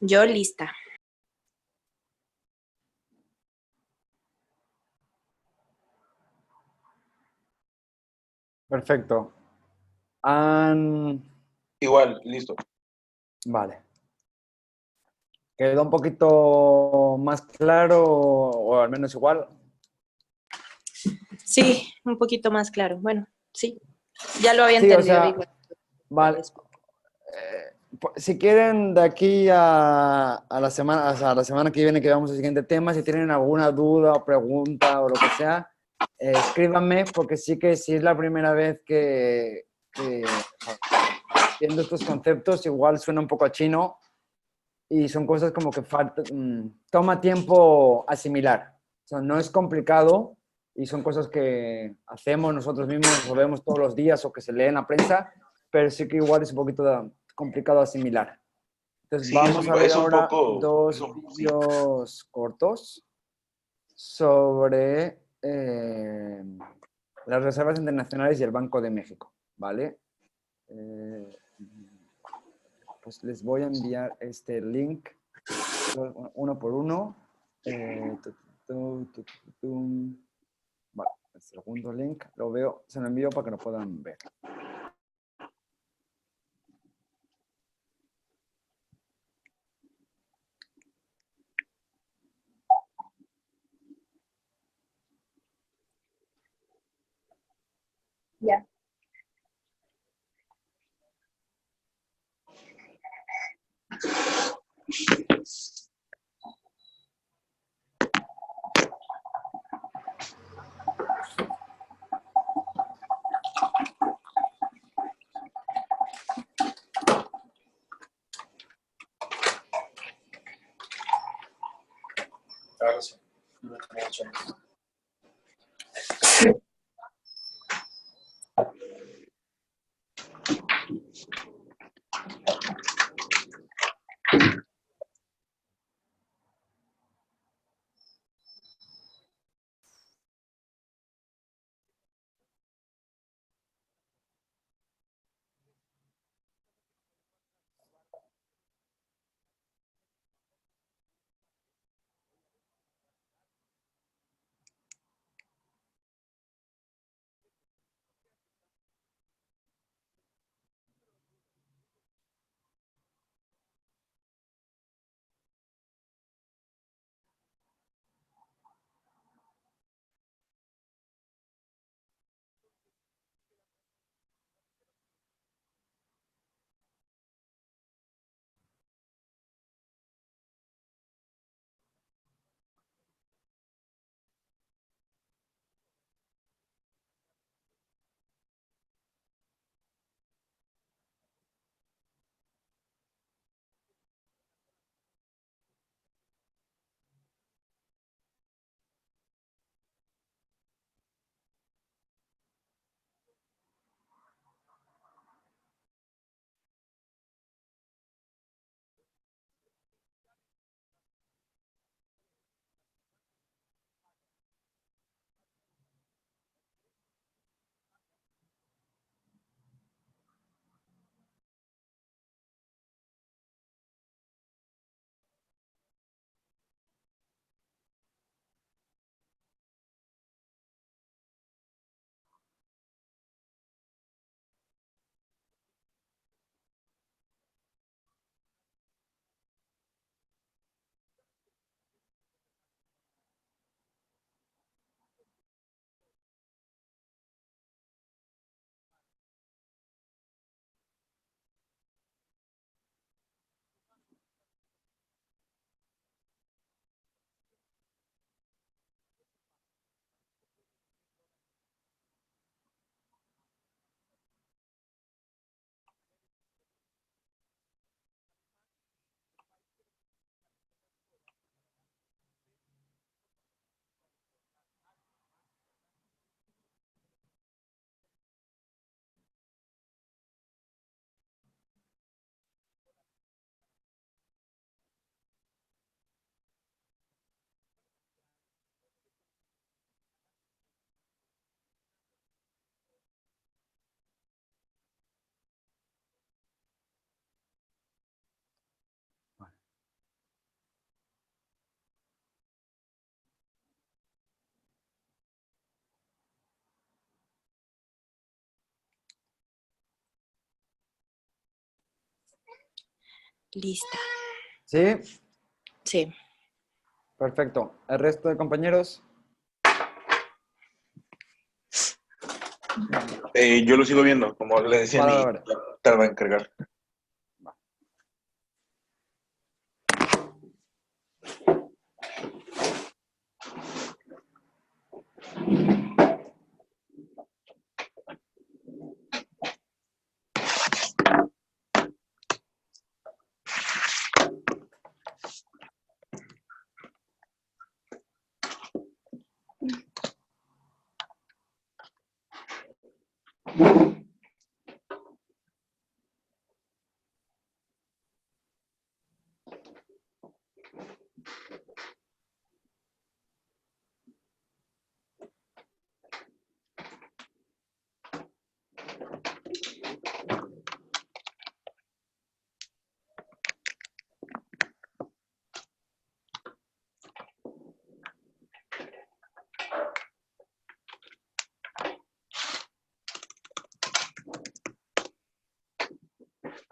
Yo lista. Perfecto. Igual, listo. Vale. ¿Quedó un poquito más claro o al menos igual? Sí, un poquito más claro. Bueno, sí. Ya lo había Sí, o entendido sea, igual. vale. Si quieren de aquí a la semana, o sea, a la semana que viene que veamos el siguiente tema, si tienen alguna duda o pregunta o lo que sea, escríbanme porque sí que si es la primera vez que viendo estos conceptos, igual suena un poco a chino y son cosas como que toma tiempo asimilar. O sea, no es complicado y son cosas que hacemos nosotros mismos o vemos todos los días o que se lee en la prensa, pero sí que igual es un poquito complicado asimilar. Entonces Sí, vamos a ver es un ahora poco, dos sí. vídeos cortos sobre las reservas internacionales y el Banco de México. ¿vale? Pues les voy a enviar este link uno por uno. Vale, el segundo link lo veo, se lo envío para que lo puedan ver. Ya. Lista. ¿Sí? Sí. Perfecto. ¿El resto de compañeros? Yo lo sigo viendo, como le decía, Vale, mi vale. tarda en cargar.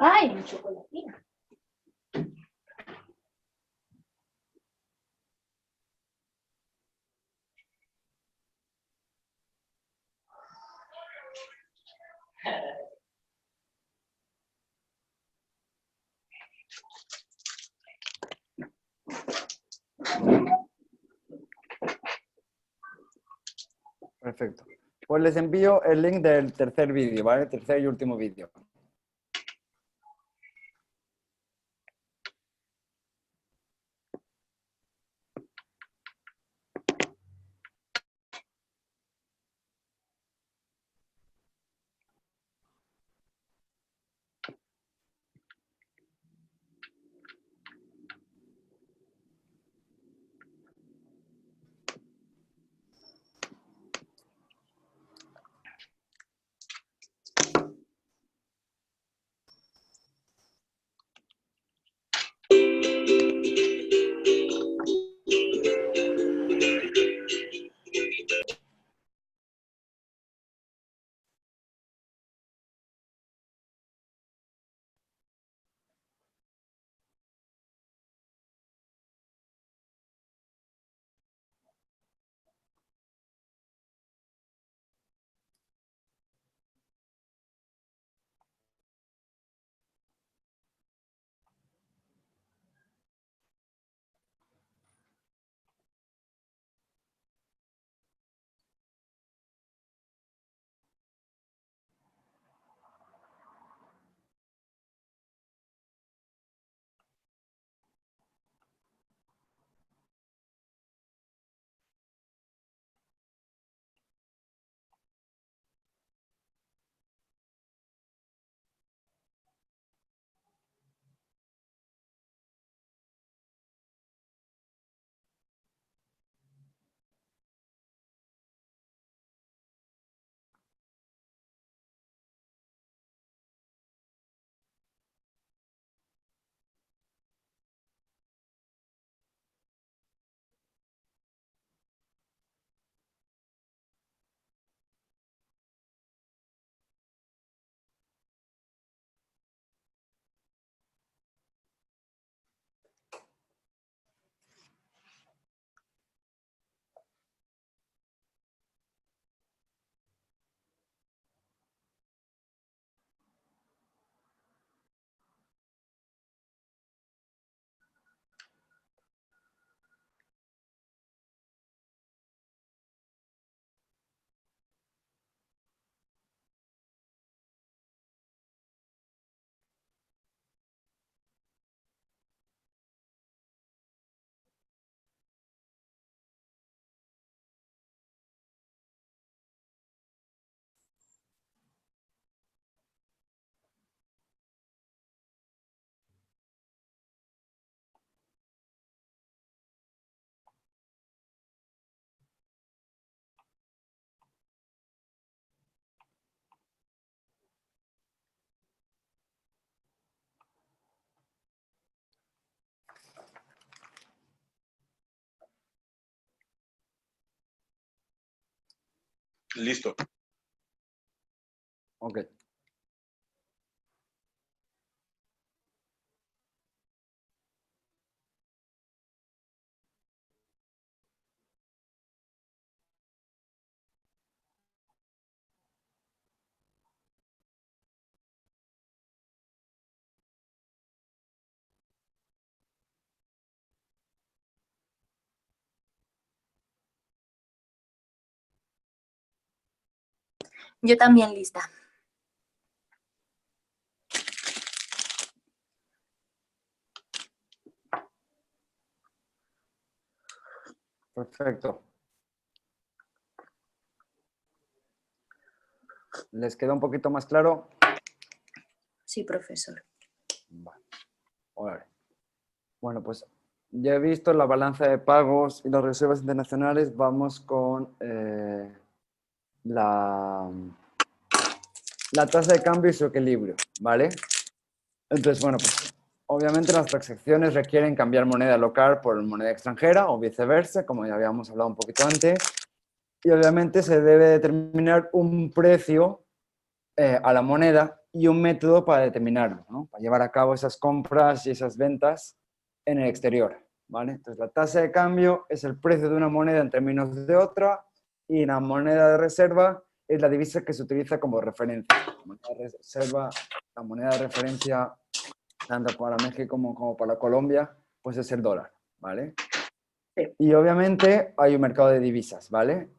Ay, mi chocolatina. Perfecto. Pues les envío el link del tercer vídeo, ¿vale? Tercer y último vídeo. Listo. Ok. Yo también lista. Perfecto. ¿Les queda un poquito más claro? Sí, profesor. Vale. Vale. Bueno, pues ya he visto la balanza de pagos y las reservas internacionales. Vamos con la tasa de cambio y su equilibrio, ¿vale? Entonces, bueno, pues obviamente las transacciones requieren cambiar moneda local por moneda extranjera o viceversa, como ya habíamos hablado un poquito antes. Y obviamente se debe determinar un precio a la moneda y un método para determinarlo, ¿no? Para llevar a cabo esas compras y esas ventas en el exterior, ¿vale? Entonces, la tasa de cambio es el precio de una moneda en términos de otra y la moneda de reserva es la divisa que se utiliza como referencia. La moneda de reserva, la moneda de referencia tanto para México como para Colombia, pues es el dólar, ¿vale? Sí. Y obviamente hay un mercado de divisas, ¿vale?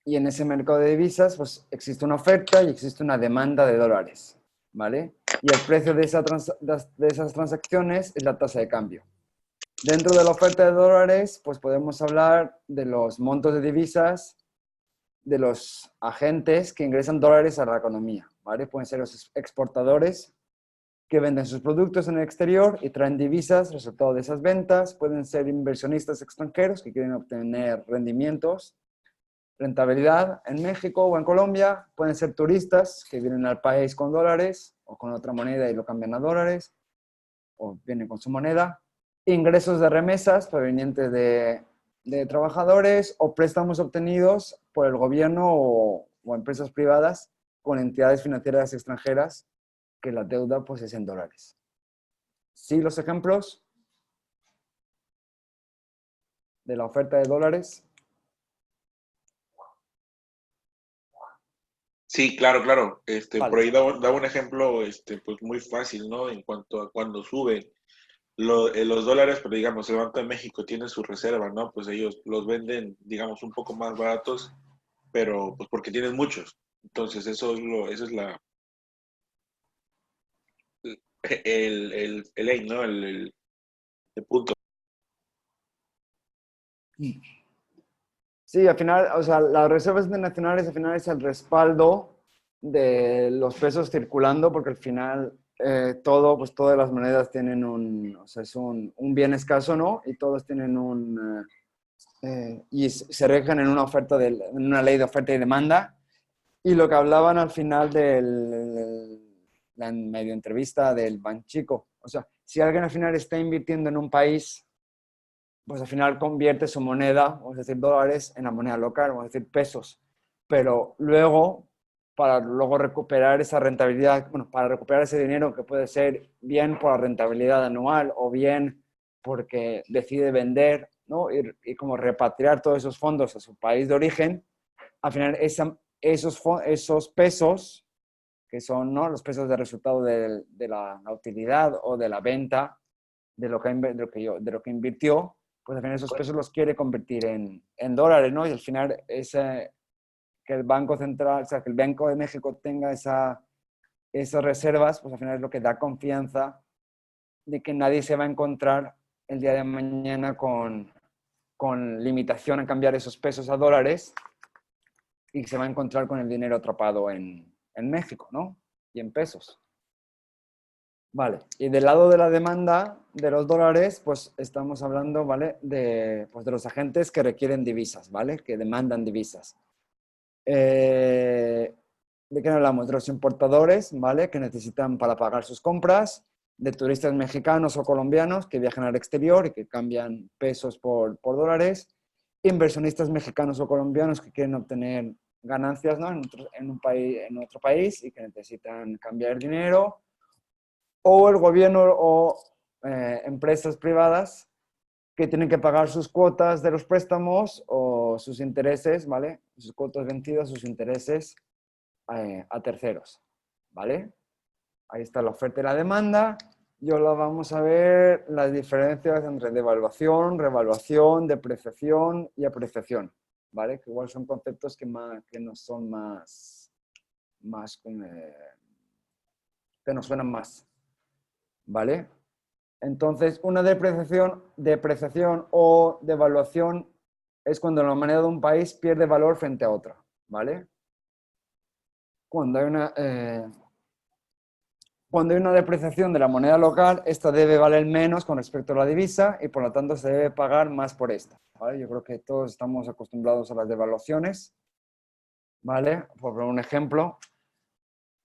Y en ese mercado de divisas, pues existe una oferta y existe una demanda de dólares, ¿vale? Y el precio de esas transacciones es la tasa de cambio. Dentro de la oferta de dólares, pues podemos hablar de los montos de divisas, de los agentes que ingresan dólares a la economía, ¿vale? Pueden ser los exportadores que venden sus productos en el exterior y traen divisas, resultado de esas ventas. Pueden ser inversionistas extranjeros que quieren obtener rendimientos, rentabilidad en México o en Colombia. Pueden ser turistas que vienen al país con dólares o con otra moneda y lo cambian a dólares, o vienen con su moneda. Ingresos de remesas provenientes de trabajadores o préstamos obtenidos por el gobierno o empresas privadas con entidades financieras extranjeras que la deuda pues es en dólares. Sí, los ejemplos de la oferta de dólares. Sí, claro, claro. Vale. Por ahí daba un ejemplo, pues muy fácil, ¿no? En cuanto a cuando suben los dólares, pero digamos, el Banco de México tiene su reserva, ¿no? Pues ellos los venden, digamos, un poco más baratos, pero pues porque tienen muchos. Entonces, eso es el aim, ¿no? El punto. Sí, al final, o sea, las reservas internacionales al final es el respaldo de los pesos circulando, porque al final todo, pues todas las monedas tienen o sea, es un bien escaso, ¿no? Y todos tienen y se rigen en una oferta, en una ley de oferta y demanda. Y lo que hablaban al final de la medio entrevista del Banchico, o sea, si alguien al final está invirtiendo en un país, pues al final convierte su moneda, vamos a decir dólares, en la moneda local, vamos a decir pesos. Pero luego, para luego recuperar esa rentabilidad, bueno, para recuperar ese dinero que puede ser bien por la rentabilidad anual o bien porque decide vender, ¿no? Y como repatriar todos esos fondos a su país de origen, al final esos pesos, que son, ¿no?, los pesos de resultado de la utilidad o de la venta de lo que invirtió, pues al final esos pesos los quiere convertir en dólares, ¿no? Y al final que el Banco Central, o sea, que el Banco de México tenga esas reservas, pues al final es lo que da confianza de que nadie se va a encontrar el día de mañana con limitación a cambiar esos pesos a dólares y se va a encontrar con el dinero atrapado en México, ¿no? Y en pesos. Vale, y del lado de la demanda de los dólares, pues estamos hablando, ¿vale?, pues de los agentes que requieren divisas, ¿vale?, que demandan divisas. ¿De qué hablamos? De los importadores, ¿vale?, que necesitan para pagar sus compras, de turistas mexicanos o colombianos que viajan al exterior y que cambian pesos por dólares, inversionistas mexicanos o colombianos que quieren obtener ganancias, ¿no?, en otro país y que necesitan cambiar dinero, o el gobierno o empresas privadas que tienen que pagar sus cuotas de los préstamos o sus intereses, ¿vale? Sus cuotas vencidas, sus intereses a terceros, ¿vale? Ahí está la oferta y la demanda. Y ahora vamos a ver las diferencias entre devaluación, revaluación, depreciación y apreciación, ¿vale? Que igual son conceptos que nos son que nos suenan más, ¿vale? Entonces, una depreciación o devaluación es cuando la moneda de un país pierde valor frente a otra, ¿vale? Cuando hay una depreciación de la moneda local, esta debe valer menos con respecto a la divisa y por lo tanto se debe pagar más por esta, ¿vale? Yo creo que todos estamos acostumbrados a las devaluaciones, ¿vale? Por poner un ejemplo,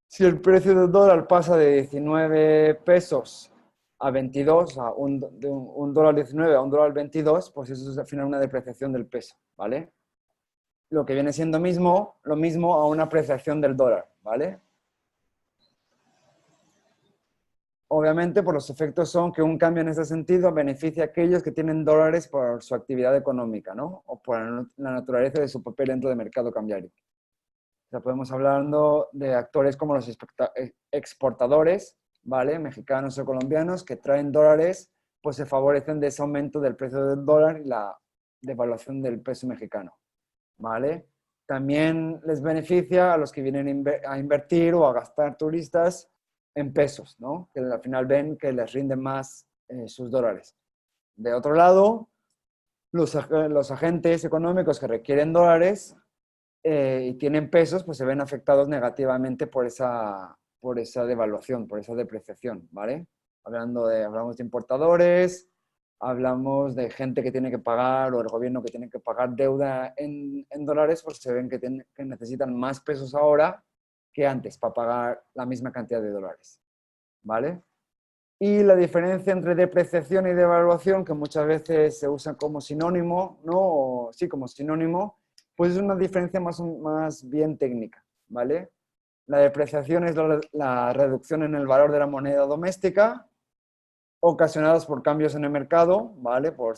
si el precio del dólar pasa de 19 pesos a 22, de un dólar 19 a un dólar 22, pues eso es al final una depreciación del peso, ¿vale? lo que viene siendo lo mismo a una apreciación del dólar, ¿vale? Obviamente, pues los efectos son que un cambio en ese sentido beneficia a aquellos que tienen dólares por su actividad económica, ¿no? O por la naturaleza de su papel dentro del mercado cambiario. O sea, podemos hablando de actores como los exportadores, ¿vale? Mexicanos o colombianos que traen dólares, pues se favorecen de ese aumento del precio del dólar y la devaluación del peso mexicano, ¿vale? También les beneficia a los que vienen a invertir o a gastar turistas en pesos, ¿no? Que al final ven que les rinden más sus dólares. De otro lado, los agentes económicos que requieren dólares y tienen pesos, pues se ven afectados negativamente por esa devaluación, por esa depreciación, ¿vale? Hablamos de importadores, hablamos de gente que tiene que pagar o el gobierno que tiene que pagar deuda en dólares, pues se ven que necesitan más pesos ahora que antes para pagar la misma cantidad de dólares, ¿vale? Y la diferencia entre depreciación y devaluación, que muchas veces se usa como sinónimo, ¿no? O, sí, como sinónimo, pues es una diferencia más bien técnica, ¿vale? La depreciación es la reducción en el valor de la moneda doméstica ocasionadas por cambios en el mercado, ¿vale? Por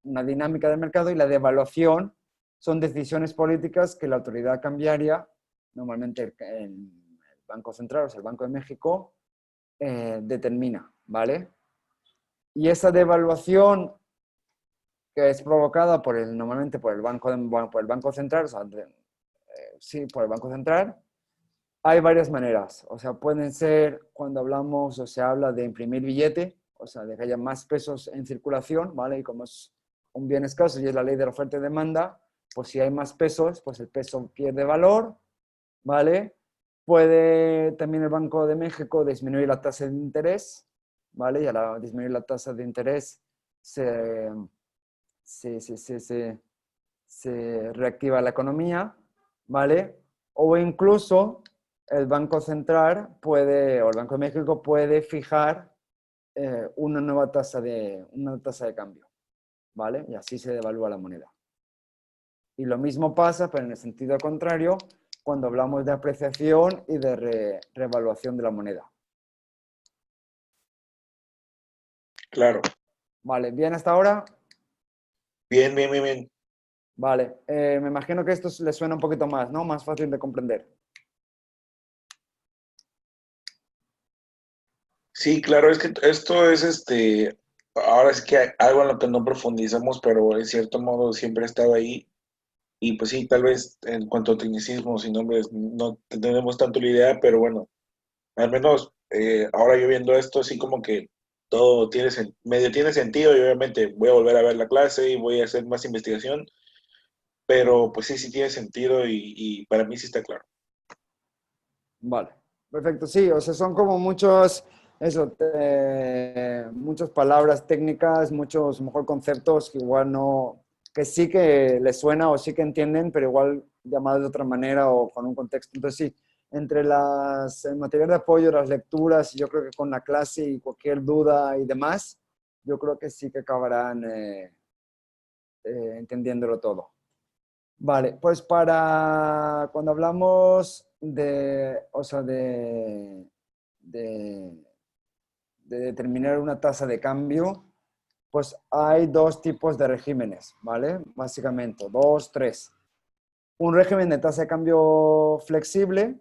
una dinámica del mercado, y la devaluación son decisiones políticas que la autoridad cambiaria, normalmente el Banco Central, o sea, el Banco de México, determina, ¿vale? Y esa devaluación que es provocada normalmente por el Banco Central, o sea, sí, por el Banco Central, hay varias maneras. O sea, pueden ser cuando hablamos o se habla de imprimir billete, o sea, de que haya más pesos en circulación, ¿vale? Y como es un bien escaso y es la ley de la oferta y demanda, pues si hay más pesos, pues el peso pierde valor, ¿vale? Puede también el Banco de México disminuir la tasa de interés, ¿vale? Y al disminuir la tasa de interés se reactiva la economía, ¿vale? O incluso el Banco Central o el Banco de México puede fijar una nueva tasa de cambio, ¿vale? Y así se devalúa la moneda. Y lo mismo pasa, pero en el sentido contrario, cuando hablamos de apreciación y de revaluación de la moneda. Claro. Vale, ¿bien hasta ahora? Bien, bien, bien, bien. Vale, me imagino que esto les suena un poquito más, ¿no? Más fácil de comprender. Sí, claro, es que esto es ahora es que algo en lo que no profundizamos, pero en cierto modo siempre ha estado ahí. Y pues sí, tal vez en cuanto a tecnicismos y nombres no tenemos tanto la idea, pero bueno, al menos ahora yo viendo esto, sí como que todo medio tiene sentido y obviamente voy a volver a ver la clase y voy a hacer más investigación, pero pues sí, sí tiene sentido y para mí sí está claro. Vale, perfecto. Sí, o sea, son como muchas palabras técnicas, muchos, mejor conceptos que igual no, que sí que les suena o sí que entienden, pero igual llamados de otra manera o con un contexto. Entonces sí, entre el material de apoyo, las lecturas, yo creo que con la clase y cualquier duda y demás, yo creo que sí que acabarán entendiéndolo todo. Vale, pues para cuando hablamos o sea, de determinar una tasa de cambio, pues hay dos tipos de regímenes, ¿vale? Básicamente, tres. Un régimen de tasa de cambio flexible,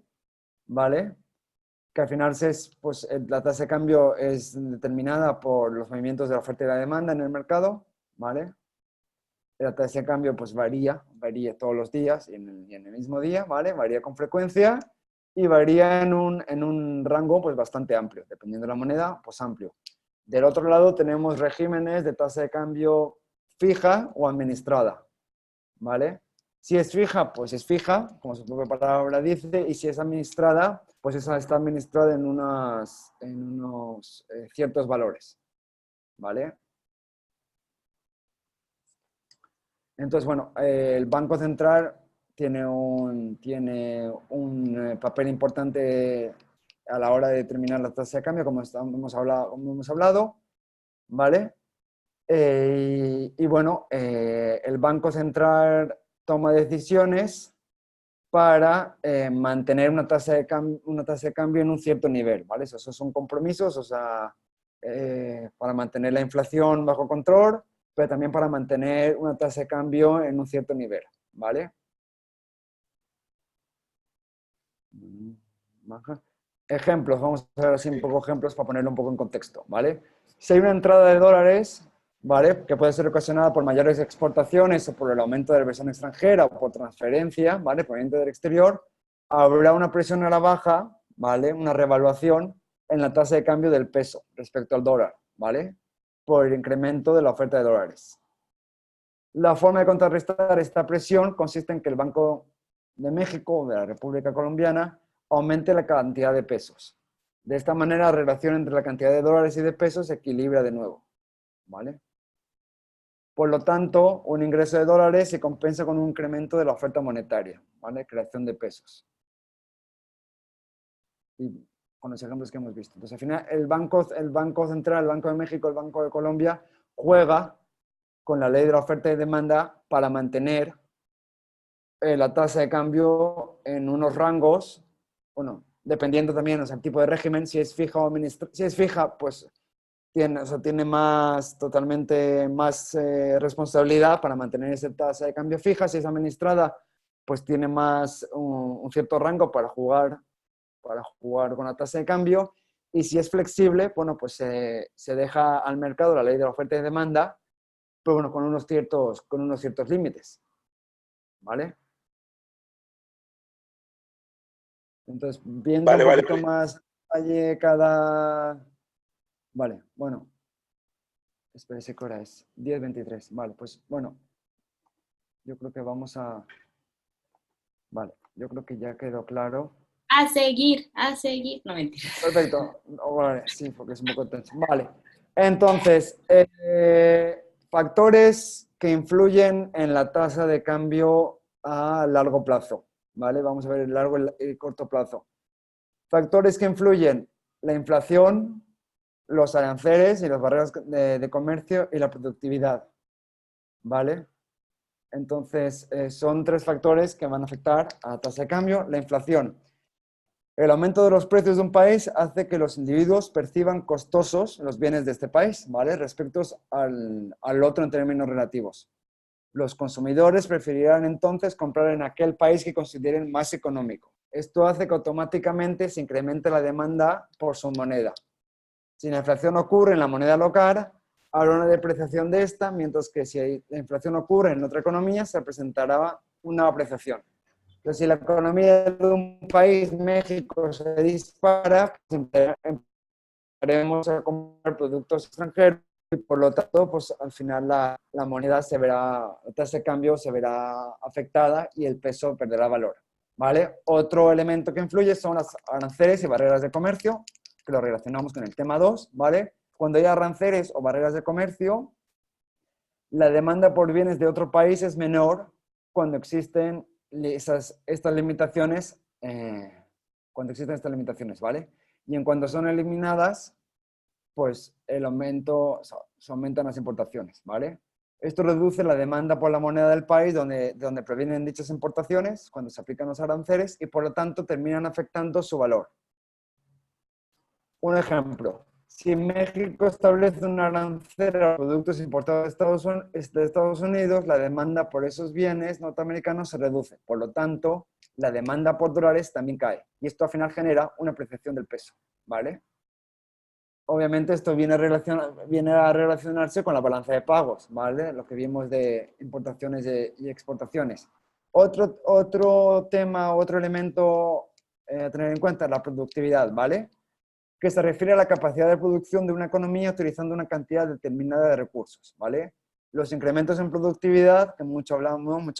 ¿vale? Que al final pues, la tasa de cambio es determinada por los movimientos de la oferta y la demanda en el mercado, ¿vale? La tasa de cambio pues varía todos los días y en el mismo día, ¿vale? Varía con frecuencia y varía en un rango pues bastante amplio, dependiendo de la moneda, pues amplio. Del otro lado tenemos regímenes de tasa de cambio fija o administrada, ¿vale? Si es fija, pues es fija, como su propia palabra dice, y si es administrada, pues esa está administrada en unos ciertos valores, ¿vale? Entonces, bueno, el Banco Central tiene un papel importante a la hora de determinar la tasa de cambio, como hemos hablado, ¿vale? Y bueno, el Banco Central toma decisiones para mantener una tasa de cambio en un cierto nivel, ¿vale? Esos son compromisos, o sea, para mantener la inflación bajo control, pero también para mantener una tasa de cambio en un cierto nivel, ¿vale? Ejemplos, vamos a ver así un poco ejemplos para ponerlo un poco en contexto, ¿vale? Si hay una entrada de dólares, ¿vale? Que puede ser ocasionada por mayores exportaciones o por el aumento de la inversión extranjera o por transferencia, ¿vale? Proveniente del exterior, habrá una presión a la baja, ¿vale? Una revaluación en la tasa de cambio del peso respecto al dólar, ¿vale? Por el incremento de la oferta de dólares. La forma de contrarrestar esta presión consiste en que el Banco de México o de la República Colombiana aumente la cantidad de pesos. De esta manera, la relación entre la cantidad de dólares y de pesos se equilibra de nuevo, ¿vale? Por lo tanto, un ingreso de dólares se compensa con un incremento de la oferta monetaria, ¿vale? Creación de pesos. Y con los ejemplos que hemos visto. Entonces, al final, el Banco Central, el Banco de México, el Banco de Colombia, juega con la ley de la oferta y demanda para mantener la tasa de cambio en unos rangos, bueno, dependiendo también, o sea, el tipo de régimen, si es fija o si es fija, pues tiene, o sea, tiene totalmente más responsabilidad para mantener esa tasa de cambio fija. Si es administrada, pues tiene más un cierto rango para jugar con la tasa de cambio. Y si es flexible, bueno, pues se deja al mercado la ley de la oferta y demanda, pero bueno, con unos ciertos límites, ¿vale? Entonces, viendo un poquito más detalle cada... Vale, bueno. Espérese, ¿qué hora es? 10:23. Vale, pues bueno. Yo creo que vamos a... Vale, yo creo que ya quedó claro. A seguir. No, mentira. Perfecto. Vale, sí, porque es un poco tenso. Vale. Entonces, factores que influyen en la tasa de cambio a largo plazo. ¿Vale? Vamos a ver el largo y el corto plazo. Factores que influyen: la inflación, los aranceles y las barreras de comercio y la productividad. ¿Vale? Entonces, son tres factores que van a afectar a la tasa de cambio. La inflación. El aumento de los precios de un país hace que los individuos perciban costosos los bienes de este país, ¿vale? Respecto al otro en términos relativos. Los consumidores preferirán entonces comprar en aquel país que consideren más económico. Esto hace que automáticamente se incremente la demanda por su moneda. Si la inflación ocurre en la moneda local, habrá una depreciación de esta, mientras que si la inflación ocurre en otra economía, se presentará una apreciación. Pero si la economía de un país, México, se dispara, pues empezaremos a comprar productos extranjeros y por lo tanto, pues al final la moneda la tasa de cambio se verá afectada y el peso perderá valor, ¿vale? Otro elemento que influye son las aranceles y barreras de comercio, que lo relacionamos con el tema 2, ¿vale? Cuando hay aranceles o barreras de comercio, la demanda por bienes de otro país es menor cuando existen estas limitaciones, ¿vale? Y en cuanto son eliminadas, pues se aumentan las importaciones, ¿vale? Esto reduce la demanda por la moneda del país donde provienen dichas importaciones cuando se aplican los aranceles y por lo tanto terminan afectando su valor. Un ejemplo, si México establece un arancel a productos importados de Estados Unidos, la demanda por esos bienes norteamericanos se reduce. Por lo tanto, la demanda por dólares también cae. Y esto al final genera una apreciación del peso, ¿vale? Obviamente esto viene a relacionarse con la balanza de pagos, ¿vale? Lo que vimos de importaciones y exportaciones. Otro tema, otro elemento a tener en cuenta es la productividad, ¿vale? Que se refiere a la capacidad de producción de una economía utilizando una cantidad determinada de recursos, ¿vale? Los incrementos en productividad, que muchas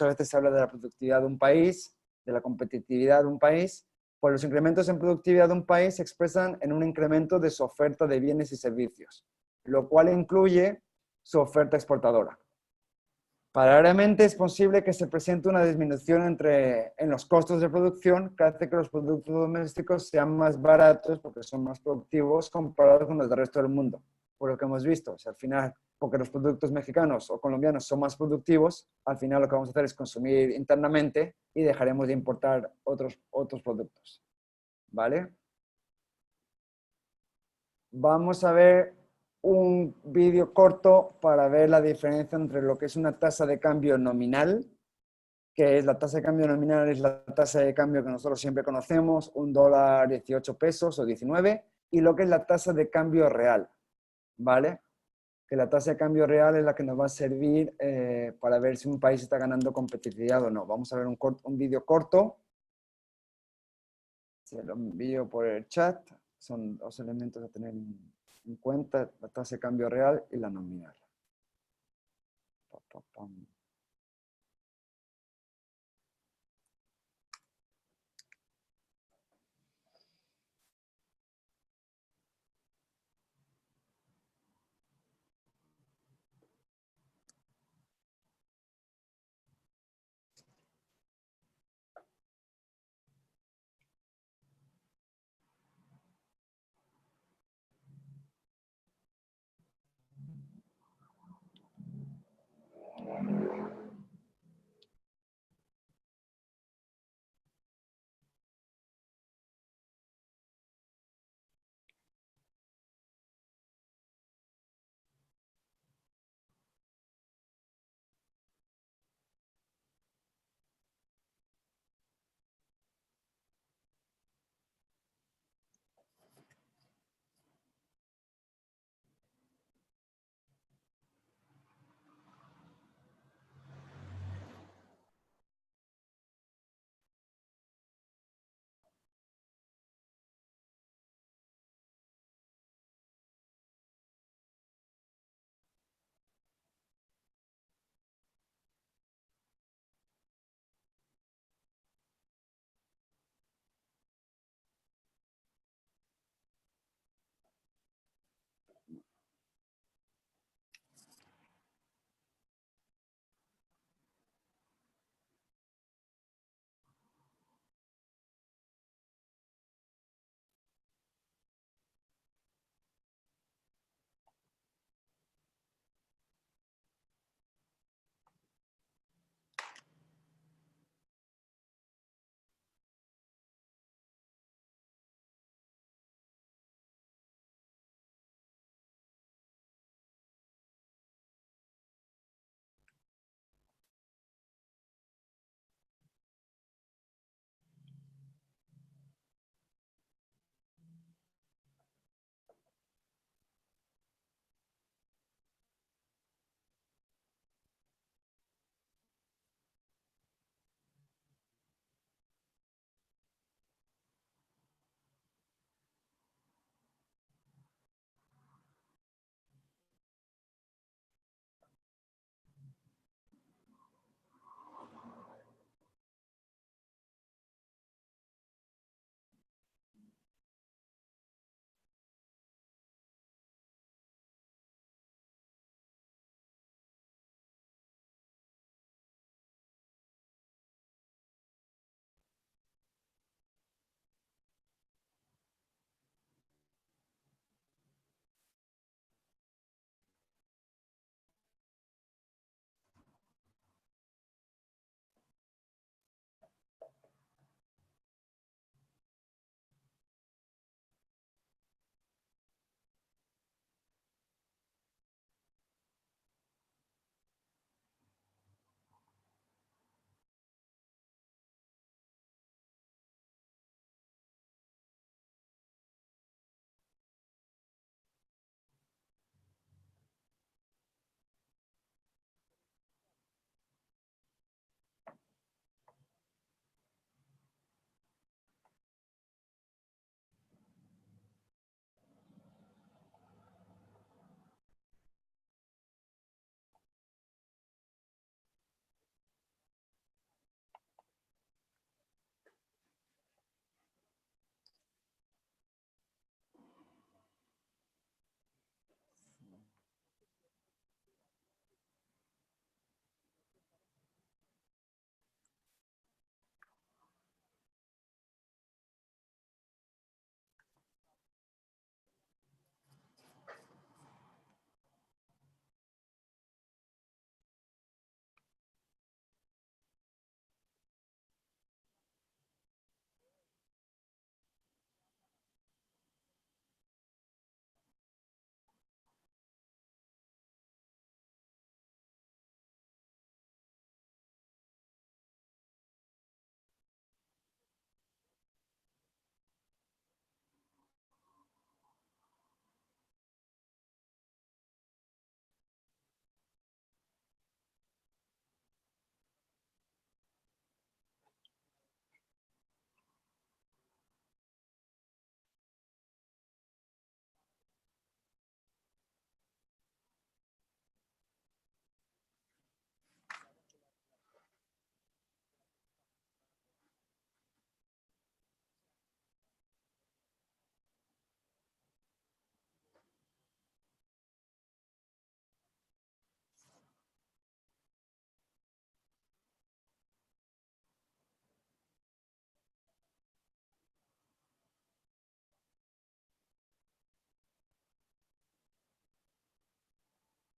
veces se habla de la productividad de un país, de la competitividad de un país, pues los incrementos en productividad de un país se expresan en un incremento de su oferta de bienes y servicios, lo cual incluye su oferta exportadora. Paralelamente es posible que se presente una disminución en los costos de producción que hace que los productos domésticos sean más baratos porque son más productivos comparados con los del resto del mundo. Por lo que hemos visto, o sea, al final porque los productos mexicanos o colombianos son más productivos, al final lo que vamos a hacer es consumir internamente y dejaremos de importar otros productos. ¿Vale? Vamos a ver un vídeo corto para ver la diferencia entre lo que es una tasa de cambio nominal, que es la tasa de cambio nominal, es la tasa de cambio que nosotros siempre conocemos, $1, 18 pesos o 19, y lo que es la tasa de cambio real, ¿vale? Que la tasa de cambio real es la que nos va a servir para ver si un país está ganando competitividad o no. Vamos a ver un vídeo corto. Se lo envío por el chat. Son dos elementos a tener en cuenta, la tasa de cambio real y la nominal. Pa, pa, pam.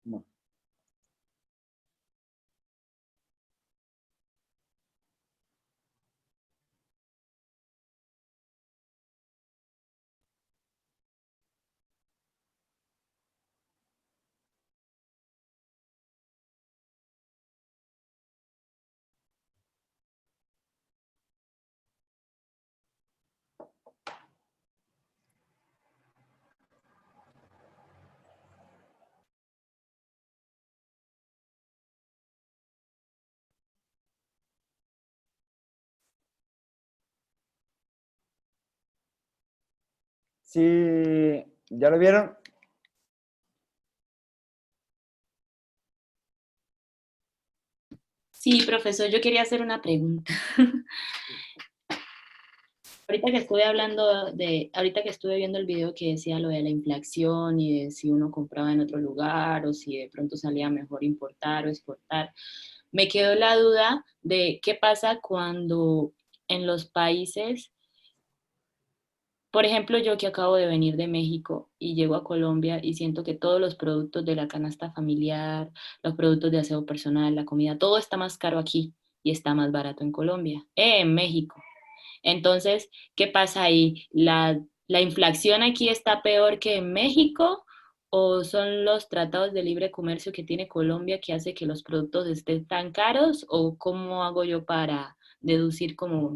No. Sí, ¿ya lo vieron? Sí, profesor, yo quería hacer una pregunta. Ahorita que estuve viendo el video que decía lo de la inflación y de si uno compraba en otro lugar o si de pronto salía mejor importar o exportar, me quedó la duda de qué pasa cuando en los países, por ejemplo, yo que acabo de venir de México y llego a Colombia y siento que todos los productos de la canasta familiar, los productos de aseo personal, la comida, todo está más caro aquí y está más barato en Colombia, en México. Entonces, ¿qué pasa ahí? ¿La inflación aquí está peor que en México o son los tratados de libre comercio que tiene Colombia que hace que los productos estén tan caros o cómo hago yo para deducir como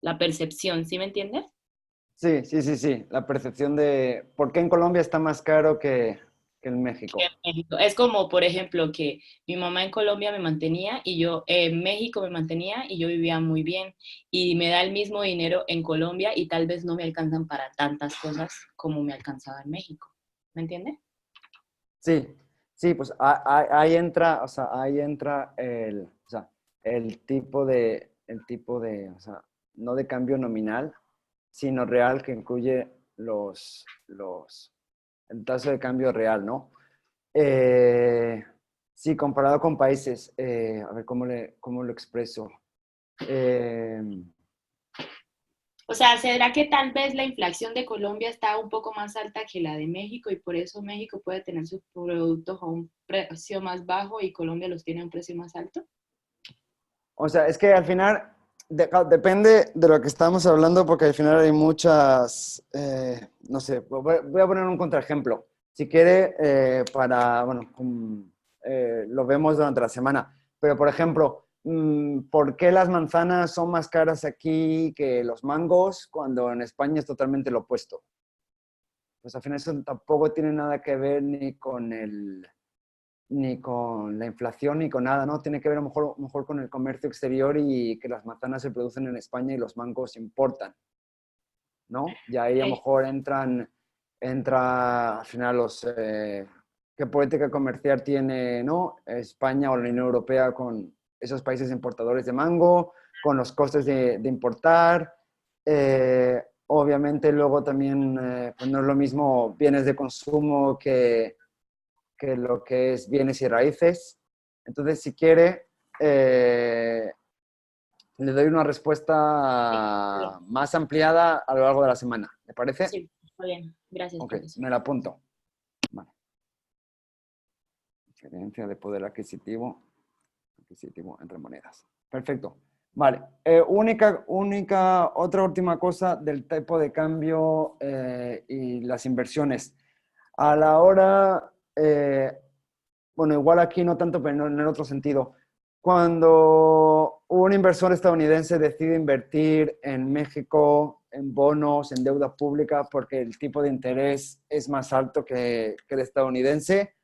la percepción? ¿Sí me entiendes? Sí, sí, sí, sí. La percepción de por qué en Colombia está más caro que en Que México. en México. Es como, por ejemplo, que mi mamá en Colombia me mantenía y yo en México me mantenía y yo vivía muy bien y me da el mismo dinero en Colombia y tal vez no me alcanzan para tantas cosas como me alcanzaba en México. ¿Me entiendes? Sí, sí, pues ahí entra, o sea, ahí entra o sea, el tipo de, o sea, no de cambio nominal, sino real que incluye el tasa de cambio real, ¿no? Eh, sí, comparado con países, a ver cómo lo expreso. Eh, O sea, ¿será que tal vez la inflación de Colombia está un poco más alta que la de México y por eso México puede tener sus productos a un precio más bajo y Colombia los tiene a un precio más alto? o sea, es que al final depende de lo que estamos hablando, porque al final hay muchas, no sé, voy a poner un contraejemplo. Si quiere, bueno, lo vemos durante la semana. Pero, por ejemplo, ¿por qué las manzanas son más caras aquí que los mangos cuando en España es totalmente lo opuesto? Pues al final eso tampoco tiene nada que ver ni con la inflación ni con nada, ¿no? Tiene que ver a lo mejor con el comercio exterior y que las manzanas se producen en España y los mangos se importan, ¿no? Y ahí a lo Ok. mejor entra al final qué política comercial tiene, ¿no? España o la Unión Europea con esos países importadores de mango, con los costes de importar. Obviamente luego también pues no es lo mismo bienes de consumo que lo que es bienes y raíces. Entonces, si quiere, le doy una Sí, está respuesta bien. más ampliada a lo largo de la semana. ¿Le parece? Sí, está bien. Gracias, Ok, profesor. me la apunto. Vale. Diferencia de poder adquisitivo entre monedas. Perfecto. Vale. Otra última cosa del tipo de cambio y las inversiones. A la hora, bueno, igual aquí no tanto, pero en el otro sentido. Cuando un inversor estadounidense decide invertir en México, en bonos, en deuda pública, porque el tipo de interés es más alto que el estadounidense,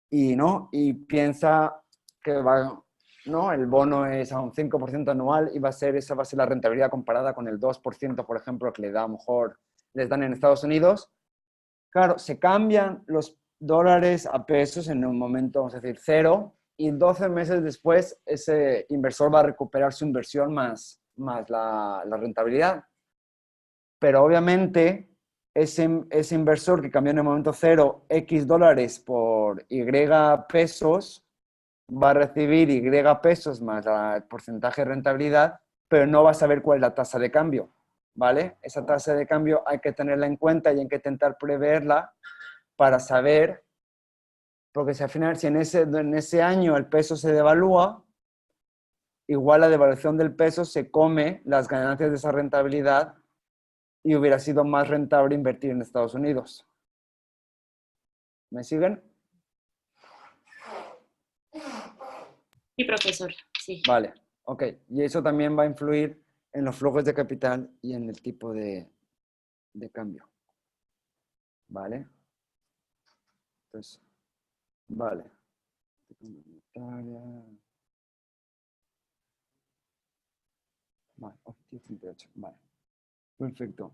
y piensa que ¿no? El bono es a un 5% anual y esa va a ser la rentabilidad comparada con el 2%, por ejemplo, que a lo mejor les dan en Estados Unidos. Claro, se cambian los dólares a pesos en un momento, vamos a decir, cero, y 12 meses después ese inversor va a recuperar su inversión más la rentabilidad. Pero obviamente ese inversor que cambió en el momento cero X dólares por Y pesos, va a recibir Y pesos más el porcentaje de rentabilidad, pero no va a saber cuál es la tasa de cambio, ¿vale? Esa tasa de cambio hay que tenerla en cuenta y hay que intentar preverla para saber Porque si al final, si en ese año el peso se devalúa, igual la devaluación del peso se come las ganancias de esa rentabilidad y hubiera sido más rentable invertir en Estados Unidos. ¿Me siguen? Sí, profesor, sí. Vale, ok. Y eso también va a influir en los flujos de capital y en el tipo de cambio. ¿Vale? Entonces, vale. Vale, 38. Vale. Perfecto.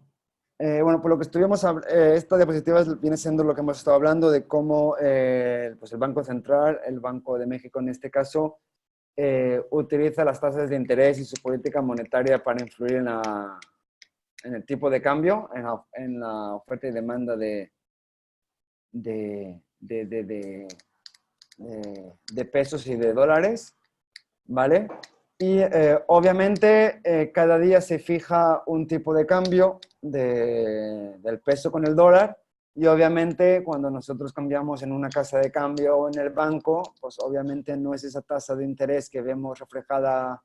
Bueno, por lo que estuvimos, esta diapositiva viene siendo lo que hemos estado hablando de cómo pues el Banco Central, el Banco de México en este caso, utiliza las tasas de interés y su política monetaria para influir en el tipo de cambio, en la oferta y demanda de pesos y de dólares, ¿vale? Y obviamente cada día se fija un tipo de cambio del peso con el dólar y obviamente cuando nosotros cambiamos en una casa de cambio o en el banco, pues obviamente no es esa tasa de interés que vemos reflejada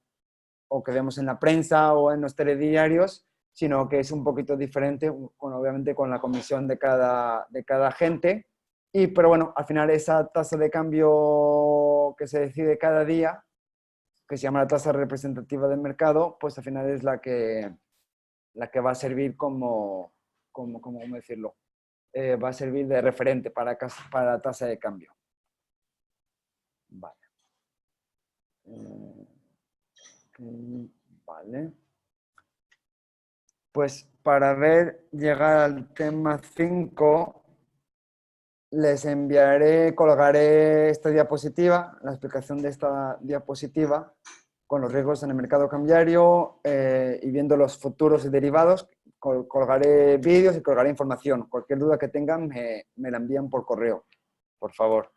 o que vemos en la prensa o en los telediarios, sino que es un poquito diferente, obviamente con la comisión de cada agente. Pero bueno, al final esa tasa de cambio que se decide cada día, que se llama la tasa representativa del mercado, pues al final es la que va a servir ¿cómo decirlo? Va a servir de referente para la tasa de cambio. Vale. Vale. Pues para llegar al tema 5, colgaré esta diapositiva, la explicación de esta diapositiva con los riesgos en el mercado cambiario y viendo los futuros y derivados. Colgaré vídeos y colgaré información. Cualquier duda que tengan me la envían por correo, por favor.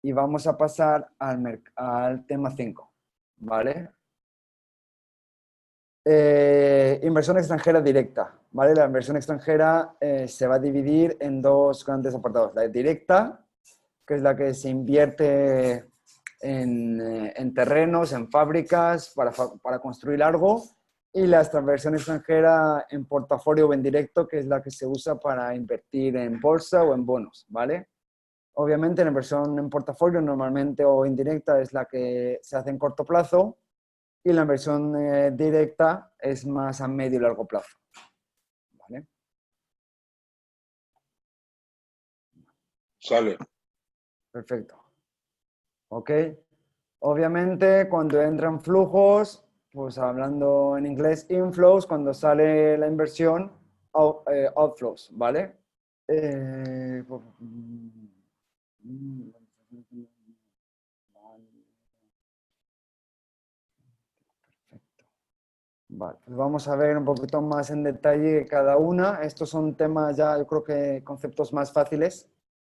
Y vamos a pasar al tema 5, ¿vale? Inversión extranjera directa, ¿vale? La inversión extranjera se va a dividir en dos grandes apartados. La directa, que es la que se invierte en terrenos, en fábricas, para construir algo, y la inversión extranjera en portafolio o en directo, que es la que se usa para invertir en bolsa o en bonos, ¿vale? Obviamente la inversión en portafolio normalmente o indirecta es la que se hace en corto plazo, y la inversión directa es más a medio y largo plazo. ¿Vale? Sale. Perfecto. Ok. Obviamente, cuando entran flujos, pues hablando en inglés, inflows, cuando sale la inversión, outflows, ¿vale? Vale, pues vamos a ver un poquito más en detalle cada una. Estos son temas ya, yo creo que conceptos más fáciles,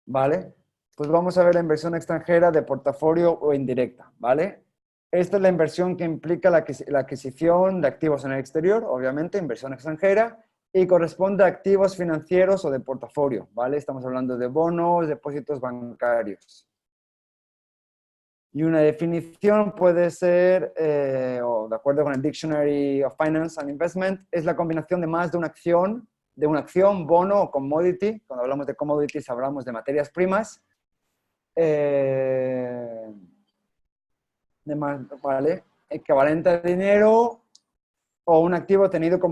¿vale? Pues vamos a ver la inversión extranjera de portafolio o indirecta, ¿vale? Esta es la inversión que implica la adquisición de activos en el exterior, obviamente, inversión extranjera, y corresponde a activos financieros o de portafolio, ¿vale? Estamos hablando de bonos, depósitos bancarios. Y una definición puede ser, o de acuerdo con el Dictionary of Finance and Investment, es la combinación de más de una acción, bono o commodity. Cuando hablamos de commodities hablamos de materias primas. ¿Vale? Equivalente a dinero o un activo tenido por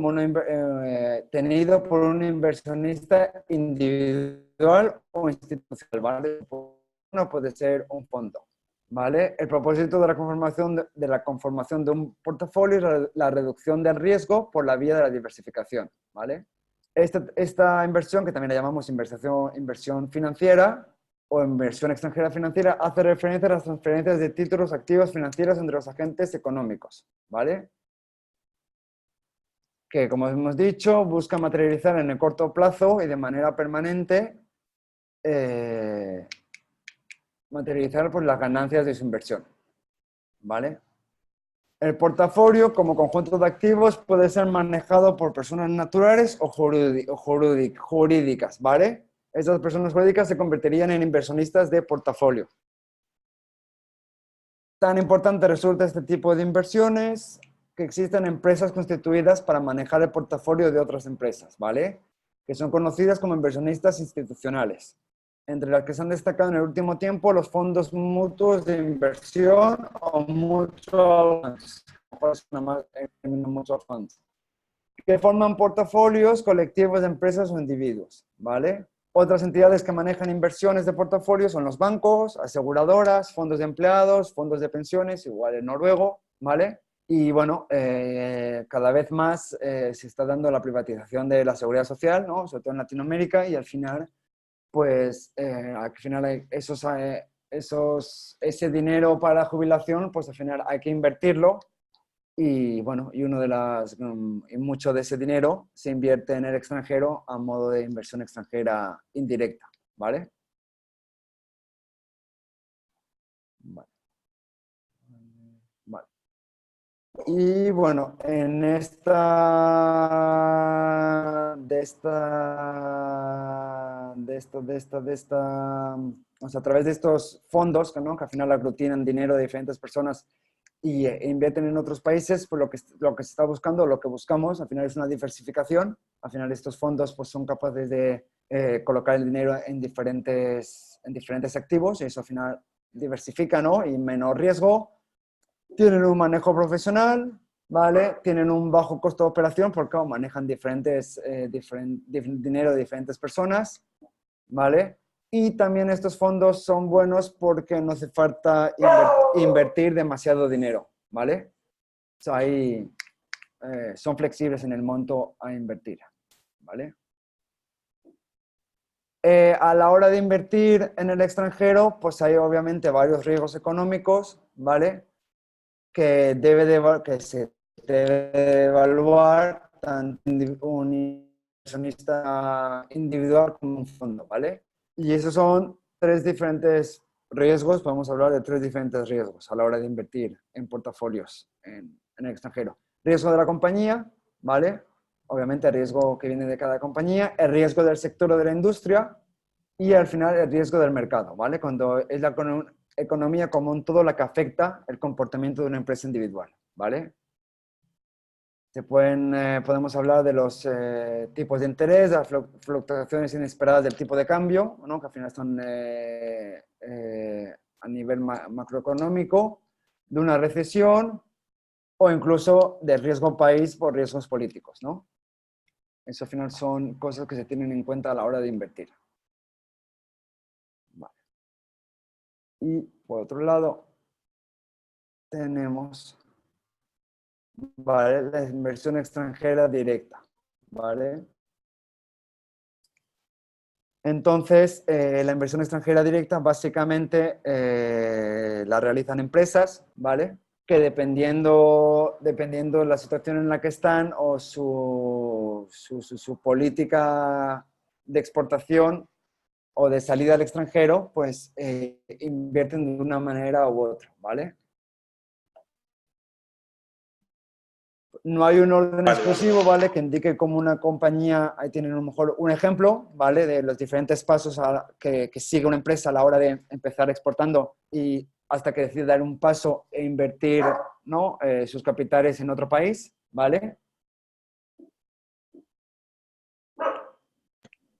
un inversionista individual o institucional, ¿vale? No puede ser un fondo. ¿Vale? El propósito de la conformación de un portafolio es la reducción del riesgo por la vía de la diversificación, ¿vale? Esta inversión, que también la llamamos inversión financiera o inversión extranjera financiera, hace referencia a las transferencias de títulos activos financieros entre los agentes económicos, ¿vale? Que, como hemos dicho, busca materializar en el corto plazo y de manera permanente materializar pues, las ganancias de su inversión, ¿vale? El portafolio, como conjunto de activos, puede ser manejado por personas naturales o jurídicas, ¿vale? Esas personas jurídicas se convertirían en inversionistas de portafolio. Tan importante resulta este tipo de inversiones que existen empresas constituidas para manejar el portafolio de otras empresas, ¿vale? Que son conocidas como inversionistas institucionales. Entre las que se han destacado en el último tiempo los fondos mutuos de inversión o mutual funds, que forman portafolios colectivos de empresas o individuos, ¿vale? Otras entidades que manejan inversiones de portafolio son los bancos, aseguradoras, fondos de empleados, fondos de pensiones, igual en noruego, ¿vale? Y bueno, cada vez más se está dando la privatización de la seguridad social, ¿no? Sobre todo en Latinoamérica, y al final, pues, ese dinero para la jubilación, pues al final hay que invertirlo. Y bueno, y mucho de ese dinero se invierte en el extranjero a modo de inversión extranjera indirecta, ¿vale? Vale. Vale. Y bueno, o sea, a través de estos fondos, ¿no? Que al final aglutinan dinero de diferentes personas y invierten en otros países, pues lo que se está buscando, lo que buscamos, al final es una diversificación. Al final estos fondos pues, son capaces de colocar el dinero en diferentes activos y eso al final diversifica, ¿no? Y menor riesgo. Tienen un manejo profesional, ¿vale? Tienen un bajo costo de operación porque manejan dinero de diferentes personas, ¿vale? Y también estos fondos son buenos porque no hace falta invertir demasiado dinero, ¿vale? O sea, son flexibles en el monto a invertir, ¿vale? A la hora de invertir en el extranjero, pues hay obviamente varios riesgos económicos, ¿vale? Que se debe evaluar tanto un inversionista individual como un fondo, ¿vale? Y esos son 3 diferentes riesgos, podemos hablar de 3 diferentes riesgos a la hora de invertir en portafolios en el extranjero. Riesgo de la compañía, ¿vale? Obviamente el riesgo que viene de cada compañía, el riesgo del sector o de la industria y al final el riesgo del mercado, ¿vale? Cuando es la economía como un todo la que afecta el comportamiento de una empresa individual, ¿vale? Podemos hablar de los tipos de interés, de las fluctuaciones inesperadas del tipo de cambio, ¿no? Que al final están a nivel macroeconómico, de una recesión o incluso del riesgo país por riesgos políticos, ¿no? Eso al final son cosas que se tienen en cuenta a la hora de invertir. Vale. Y por otro lado, tenemos... ¿vale? La inversión extranjera directa, ¿vale? Entonces, la inversión extranjera directa básicamente la realizan empresas, ¿vale? Que dependiendo de la situación en la que están o su política de exportación o de salida al extranjero, pues invierten de una manera u otra, ¿vale? No hay un orden exclusivo, ¿vale? Que indique cómo una compañía, ahí tienen a lo mejor un ejemplo, ¿vale? De los diferentes pasos que sigue una empresa a la hora de empezar exportando y hasta que decide dar un paso e invertir, ¿no? Sus capitales en otro país, ¿vale?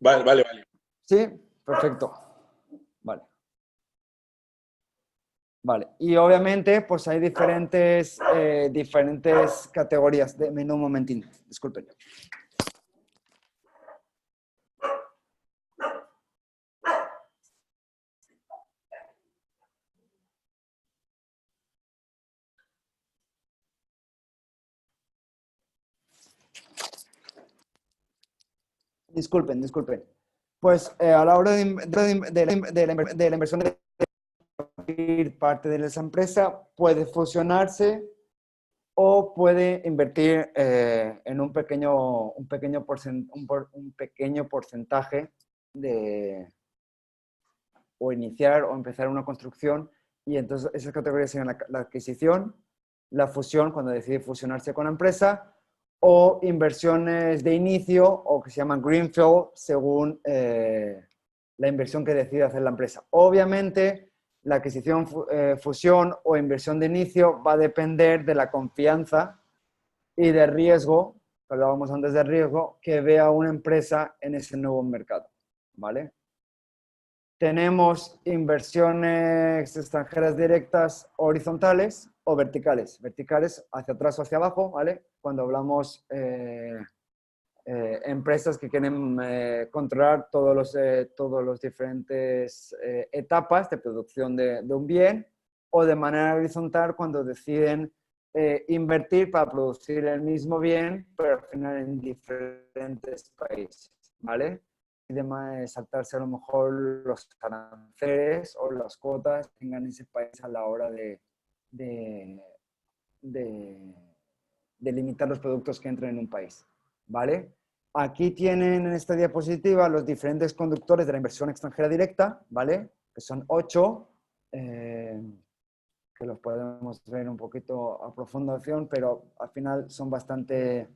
Vale. Sí, perfecto. Vale. Vale, y obviamente pues hay diferentes categorías. Denme un momentín, disculpen. Disculpen. Pues a la hora de la inversión de parte de esa empresa, puede fusionarse o puede invertir en un pequeño porcentaje o iniciar o empezar una construcción, y entonces esas categorías serían la adquisición, la fusión, cuando decide fusionarse con la empresa, o inversiones de inicio o que se llaman greenfield según la inversión que decide hacer la empresa. Obviamente, la adquisición, fusión o inversión de inicio va a depender de la confianza y de riesgo, que hablábamos antes de riesgo, que vea una empresa en ese nuevo mercado, ¿vale? Tenemos inversiones extranjeras directas horizontales o verticales. Verticales hacia atrás o hacia abajo, ¿vale? Cuando hablamos empresas que quieren controlar todos los diferentes etapas de producción de un bien, o de manera horizontal cuando deciden invertir para producir el mismo bien, pero al final en diferentes países, ¿vale? Y demás, saltarse a lo mejor los aranceles o las cuotas que tengan ese país a la hora de limitar los productos que entren en un país, ¿vale? Aquí tienen en esta diapositiva los diferentes conductores de la inversión extranjera directa, ¿vale? Que son 8, que los podemos ver un poquito a profundización, pero al final son bastante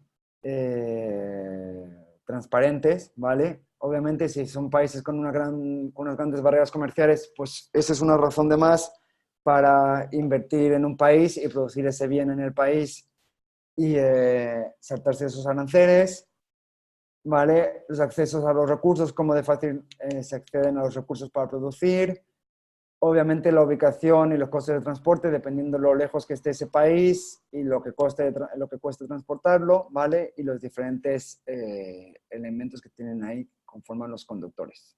transparentes, ¿vale? Obviamente, si son países con unas grandes barreras comerciales, pues esa es una razón de más para invertir en un país y producir ese bien en el país y saltarse esos aranceles, ¿vale? Los accesos a los recursos, cómo de fácil se acceden a los recursos para producir. Obviamente la ubicación y los costes de transporte, dependiendo de lo lejos que esté ese país y lo que cueste transportarlo, ¿vale? Y los diferentes elementos que tienen ahí conforman los conductores.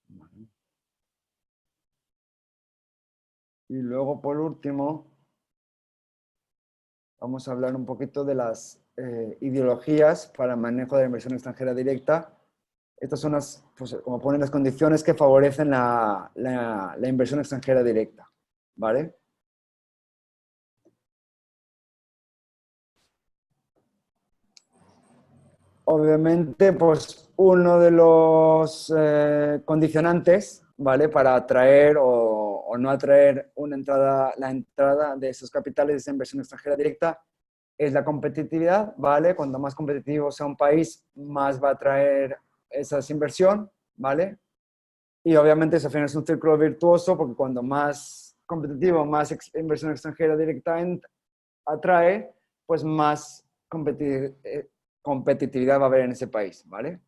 ¿Vale? Y luego, por último, vamos a hablar un poquito de las ideologías para el manejo de la inversión extranjera directa. Estas son las, pues, como ponen, las condiciones que favorecen la inversión extranjera directa, ¿vale? Obviamente, pues uno de los condicionantes, ¿vale? Para atraer o no atraer la entrada de esos capitales de esa inversión extranjera directa es la competitividad, ¿vale? Cuanto más competitivo sea un país, más va a atraer esa inversión, ¿vale? Y obviamente eso al final es un círculo virtuoso porque cuando más competitivo, más inversión extranjera directa atrae, pues más competitividad va a haber en ese país, ¿vale?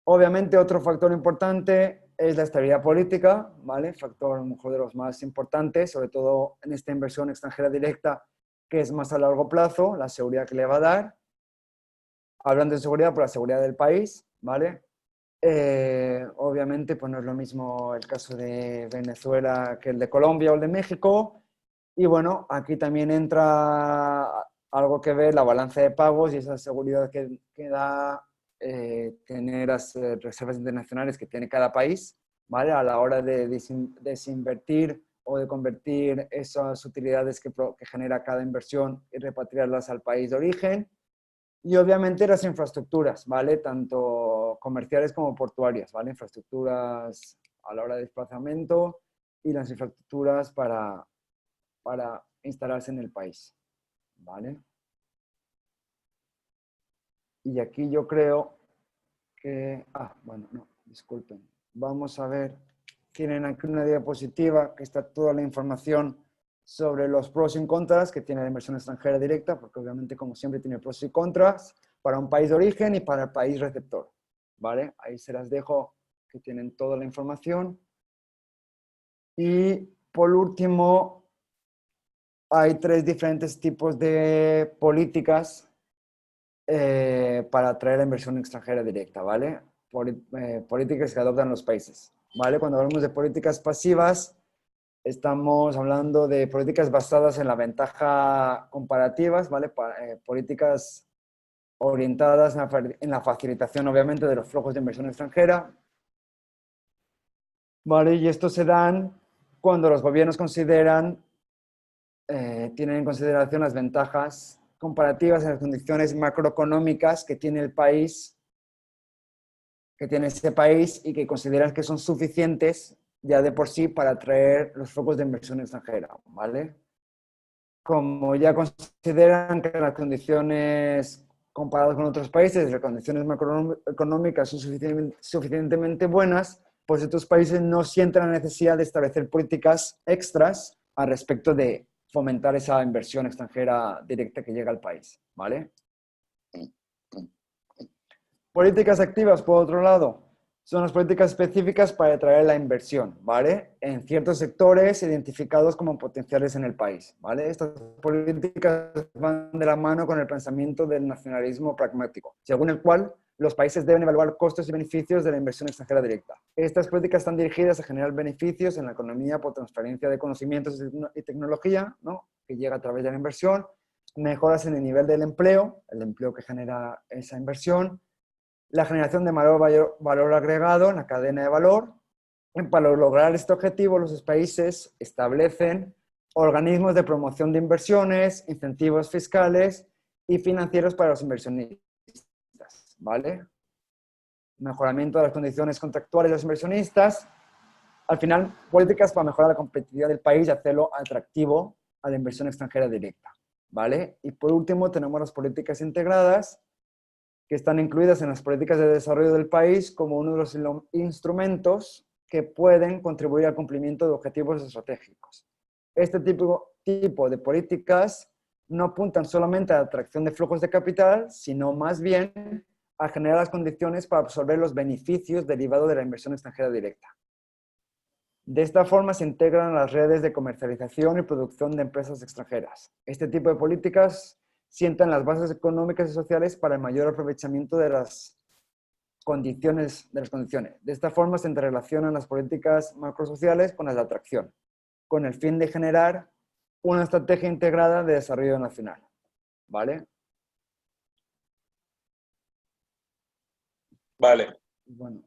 Obviamente otro factor importante es la estabilidad política, ¿vale? Factor a lo mejor de los más importantes, sobre todo en esta inversión extranjera directa, que es más a largo plazo, la seguridad que le va a dar. Hablando de seguridad, por la seguridad del país, ¿vale? Obviamente, pues no es lo mismo el caso de Venezuela que el de Colombia o el de México. Y bueno, aquí también entra algo que ver la balanza de pagos y esa seguridad que da tener las reservas internacionales que tiene cada país, ¿vale? A la hora de desinvertir o de convertir esas utilidades que genera cada inversión y repatriarlas al país de origen. Y obviamente las infraestructuras, ¿vale? Tanto comerciales como portuarias, ¿vale? Infraestructuras a la hora de desplazamiento y las infraestructuras para instalarse en el país, ¿vale? Y aquí yo creo que... bueno, no, disculpen. Vamos a ver, tienen aquí una diapositiva que está toda la información sobre los pros y contras que tiene la inversión extranjera directa, porque obviamente, como siempre, tiene pros y contras para un país de origen y para el país receptor, ¿vale? Ahí se las dejo, que tienen toda la información. Y por último, hay 3 diferentes tipos de políticas para atraer la inversión extranjera directa, ¿vale? Políticas que adoptan los países, ¿vale? Cuando hablamos de políticas pasivas, estamos hablando de políticas basadas en la ventaja comparativas, ¿vale? Políticas orientadas en la facilitación, obviamente, de los flujos de inversión extranjera, ¿vale? Y estos se dan cuando los gobiernos tienen en consideración las ventajas comparativas en las condiciones macroeconómicas que tiene el país, que tiene ese país y que consideran que son suficientes ya de por sí para atraer los flujos de inversión extranjera, ¿vale? Como ya consideran que las condiciones comparados con otros países, las condiciones macroeconómicas son suficientemente buenas, pues estos países no sienten la necesidad de establecer políticas extras al respecto de fomentar esa inversión extranjera directa que llega al país, ¿vale? Políticas activas, por otro lado, son las políticas específicas para atraer la inversión, ¿vale? En ciertos sectores identificados como potenciales en el país, ¿vale? Estas políticas van de la mano con el pensamiento del nacionalismo pragmático, según el cual los países deben evaluar costos y beneficios de la inversión extranjera directa. Estas políticas están dirigidas a generar beneficios en la economía por transferencia de conocimientos y tecnología, ¿no? Que llega a través de la inversión, mejoras en el nivel del empleo, el empleo que genera esa inversión, la generación de valor agregado en la cadena de valor. Para lograr este objetivo, los países establecen organismos de promoción de inversiones, incentivos fiscales y financieros para los inversionistas, ¿vale? Mejoramiento de las condiciones contractuales de los inversionistas. Al final, políticas para mejorar la competitividad del país y hacerlo atractivo a la inversión extranjera directa, ¿vale? Y por último, tenemos las políticas integradas, que están incluidas en las políticas de desarrollo del país como uno de los instrumentos que pueden contribuir al cumplimiento de objetivos estratégicos. Este tipo de políticas no apuntan solamente a la atracción de flujos de capital, sino más bien a generar las condiciones para absorber los beneficios derivados de la inversión extranjera directa. De esta forma se integran las redes de comercialización y producción de empresas extranjeras. Este tipo de políticas sientan las bases económicas y sociales para el mayor aprovechamiento de las condiciones. De esta forma se interrelacionan las políticas macrosociales con las de atracción, con el fin de generar una estrategia integrada de desarrollo nacional, ¿vale? Vale. Bueno,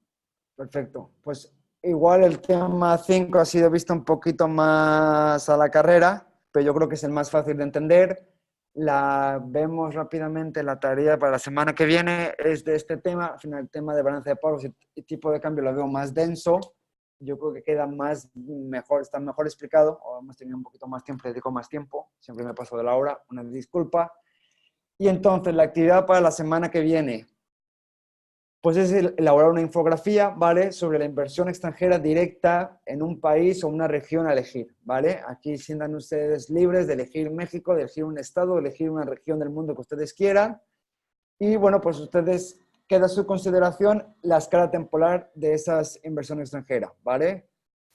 perfecto. Pues igual el tema 5 ha sido visto un poquito más a la carrera, pero yo creo que es el más fácil de entender. La vemos rápidamente, la tarea para la semana que viene es de este tema. Al final, el tema de balance de pagos y tipo de cambio lo veo más denso. Yo creo que queda está mejor explicado. O hemos tenido un poquito más tiempo, le dedico más tiempo. Siempre me paso de la hora, una disculpa. Y entonces, la actividad para la semana que viene, pues es elaborar una infografía, ¿vale? Sobre la inversión extranjera directa en un país o una región a elegir, ¿vale? Aquí sientan ustedes libres de elegir México, de elegir un estado, de elegir una región del mundo que ustedes quieran. Y bueno, pues ustedes queda a su consideración la escala temporal de esas inversiones extranjeras, ¿vale?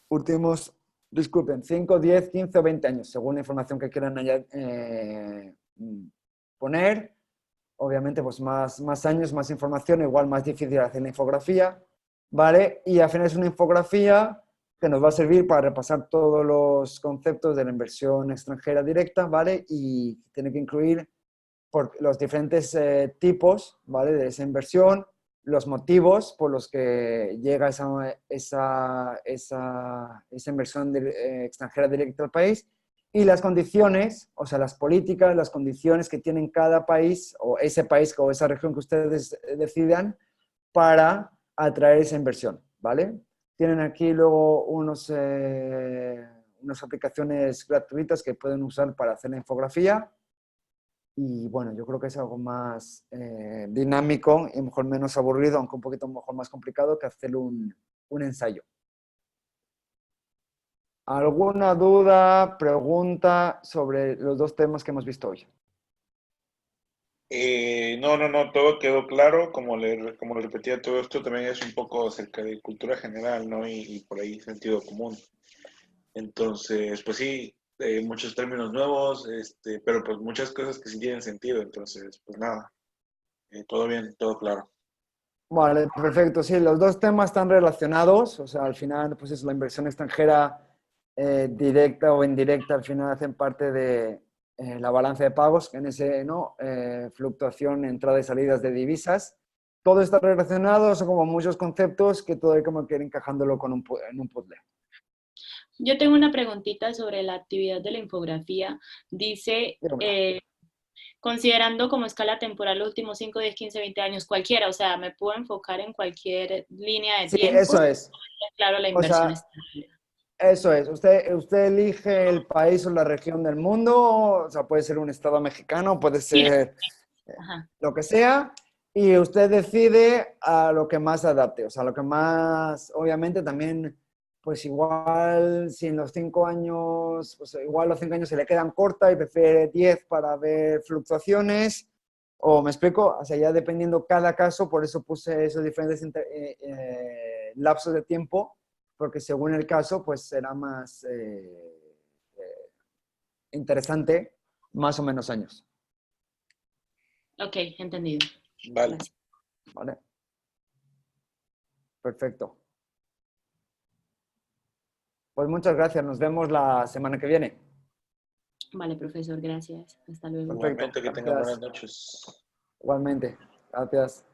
Últimos, disculpen, 5, 10, 15 o 20 años, según la información que quieran poner. Obviamente, pues más años, más información, igual más difícil hacer la infografía, ¿vale? Y al final es una infografía que nos va a servir para repasar todos los conceptos de la inversión extranjera directa, ¿vale? Y tiene que incluir los diferentes tipos, ¿vale? De esa inversión, los motivos por los que llega esa inversión extranjera directa al país, y las condiciones, o sea, las políticas, las condiciones que tienen cada país o esa región que ustedes decidan para atraer esa inversión, ¿vale? Tienen aquí luego unas aplicaciones gratuitas que pueden usar para hacer la infografía. Y bueno, yo creo que es algo más dinámico y mejor menos aburrido, aunque un poquito mejor más complicado que hacer un ensayo. ¿Alguna duda, pregunta sobre los dos temas que hemos visto hoy? No, todo quedó claro. Como le repetía, todo esto también es un poco acerca de cultura general, ¿no? Y por ahí sentido común. Entonces, pues sí, muchos términos nuevos, pero pues muchas cosas que sí tienen sentido. Entonces, pues nada, todo bien, todo claro. Vale, perfecto. Sí, los dos temas están relacionados. O sea, al final, pues es la inversión extranjera directa o indirecta, al final hacen parte de la balanza de pagos, en ese, ¿no? Fluctuación, entrada y salidas de divisas. Todo está relacionado, son como muchos conceptos que todo hay como que ir encajándolo en un puzzle. Yo tengo una preguntita sobre la actividad de la infografía. Dice, considerando como escala temporal los últimos 5, 10, 15, 20 años, cualquiera, o sea, me puedo enfocar en cualquier línea de tiempo. Sí, eso es. Claro, la inversión extranjera. Eso es. Usted elige el país o la región del mundo, o sea, puede ser un estado mexicano, puede ser Ajá. lo que sea, y usted decide a lo que más adapte, o sea, lo que más, obviamente también, pues igual si en los 5 años, pues igual los 5 años se le quedan corta y prefiere 10 para ver fluctuaciones, o me explico, o sea, ya dependiendo cada caso, por eso puse esos diferentes lapsos de tiempo, porque según el caso, pues será más interesante, más o menos años. Ok, entendido. Vale. Gracias. ¿Vale? Perfecto. Pues muchas gracias. Nos vemos la semana que viene. Vale, profesor, gracias. Hasta luego. Perfecto. Igualmente, que tengan buenas Gracias. noches. Igualmente. Gracias.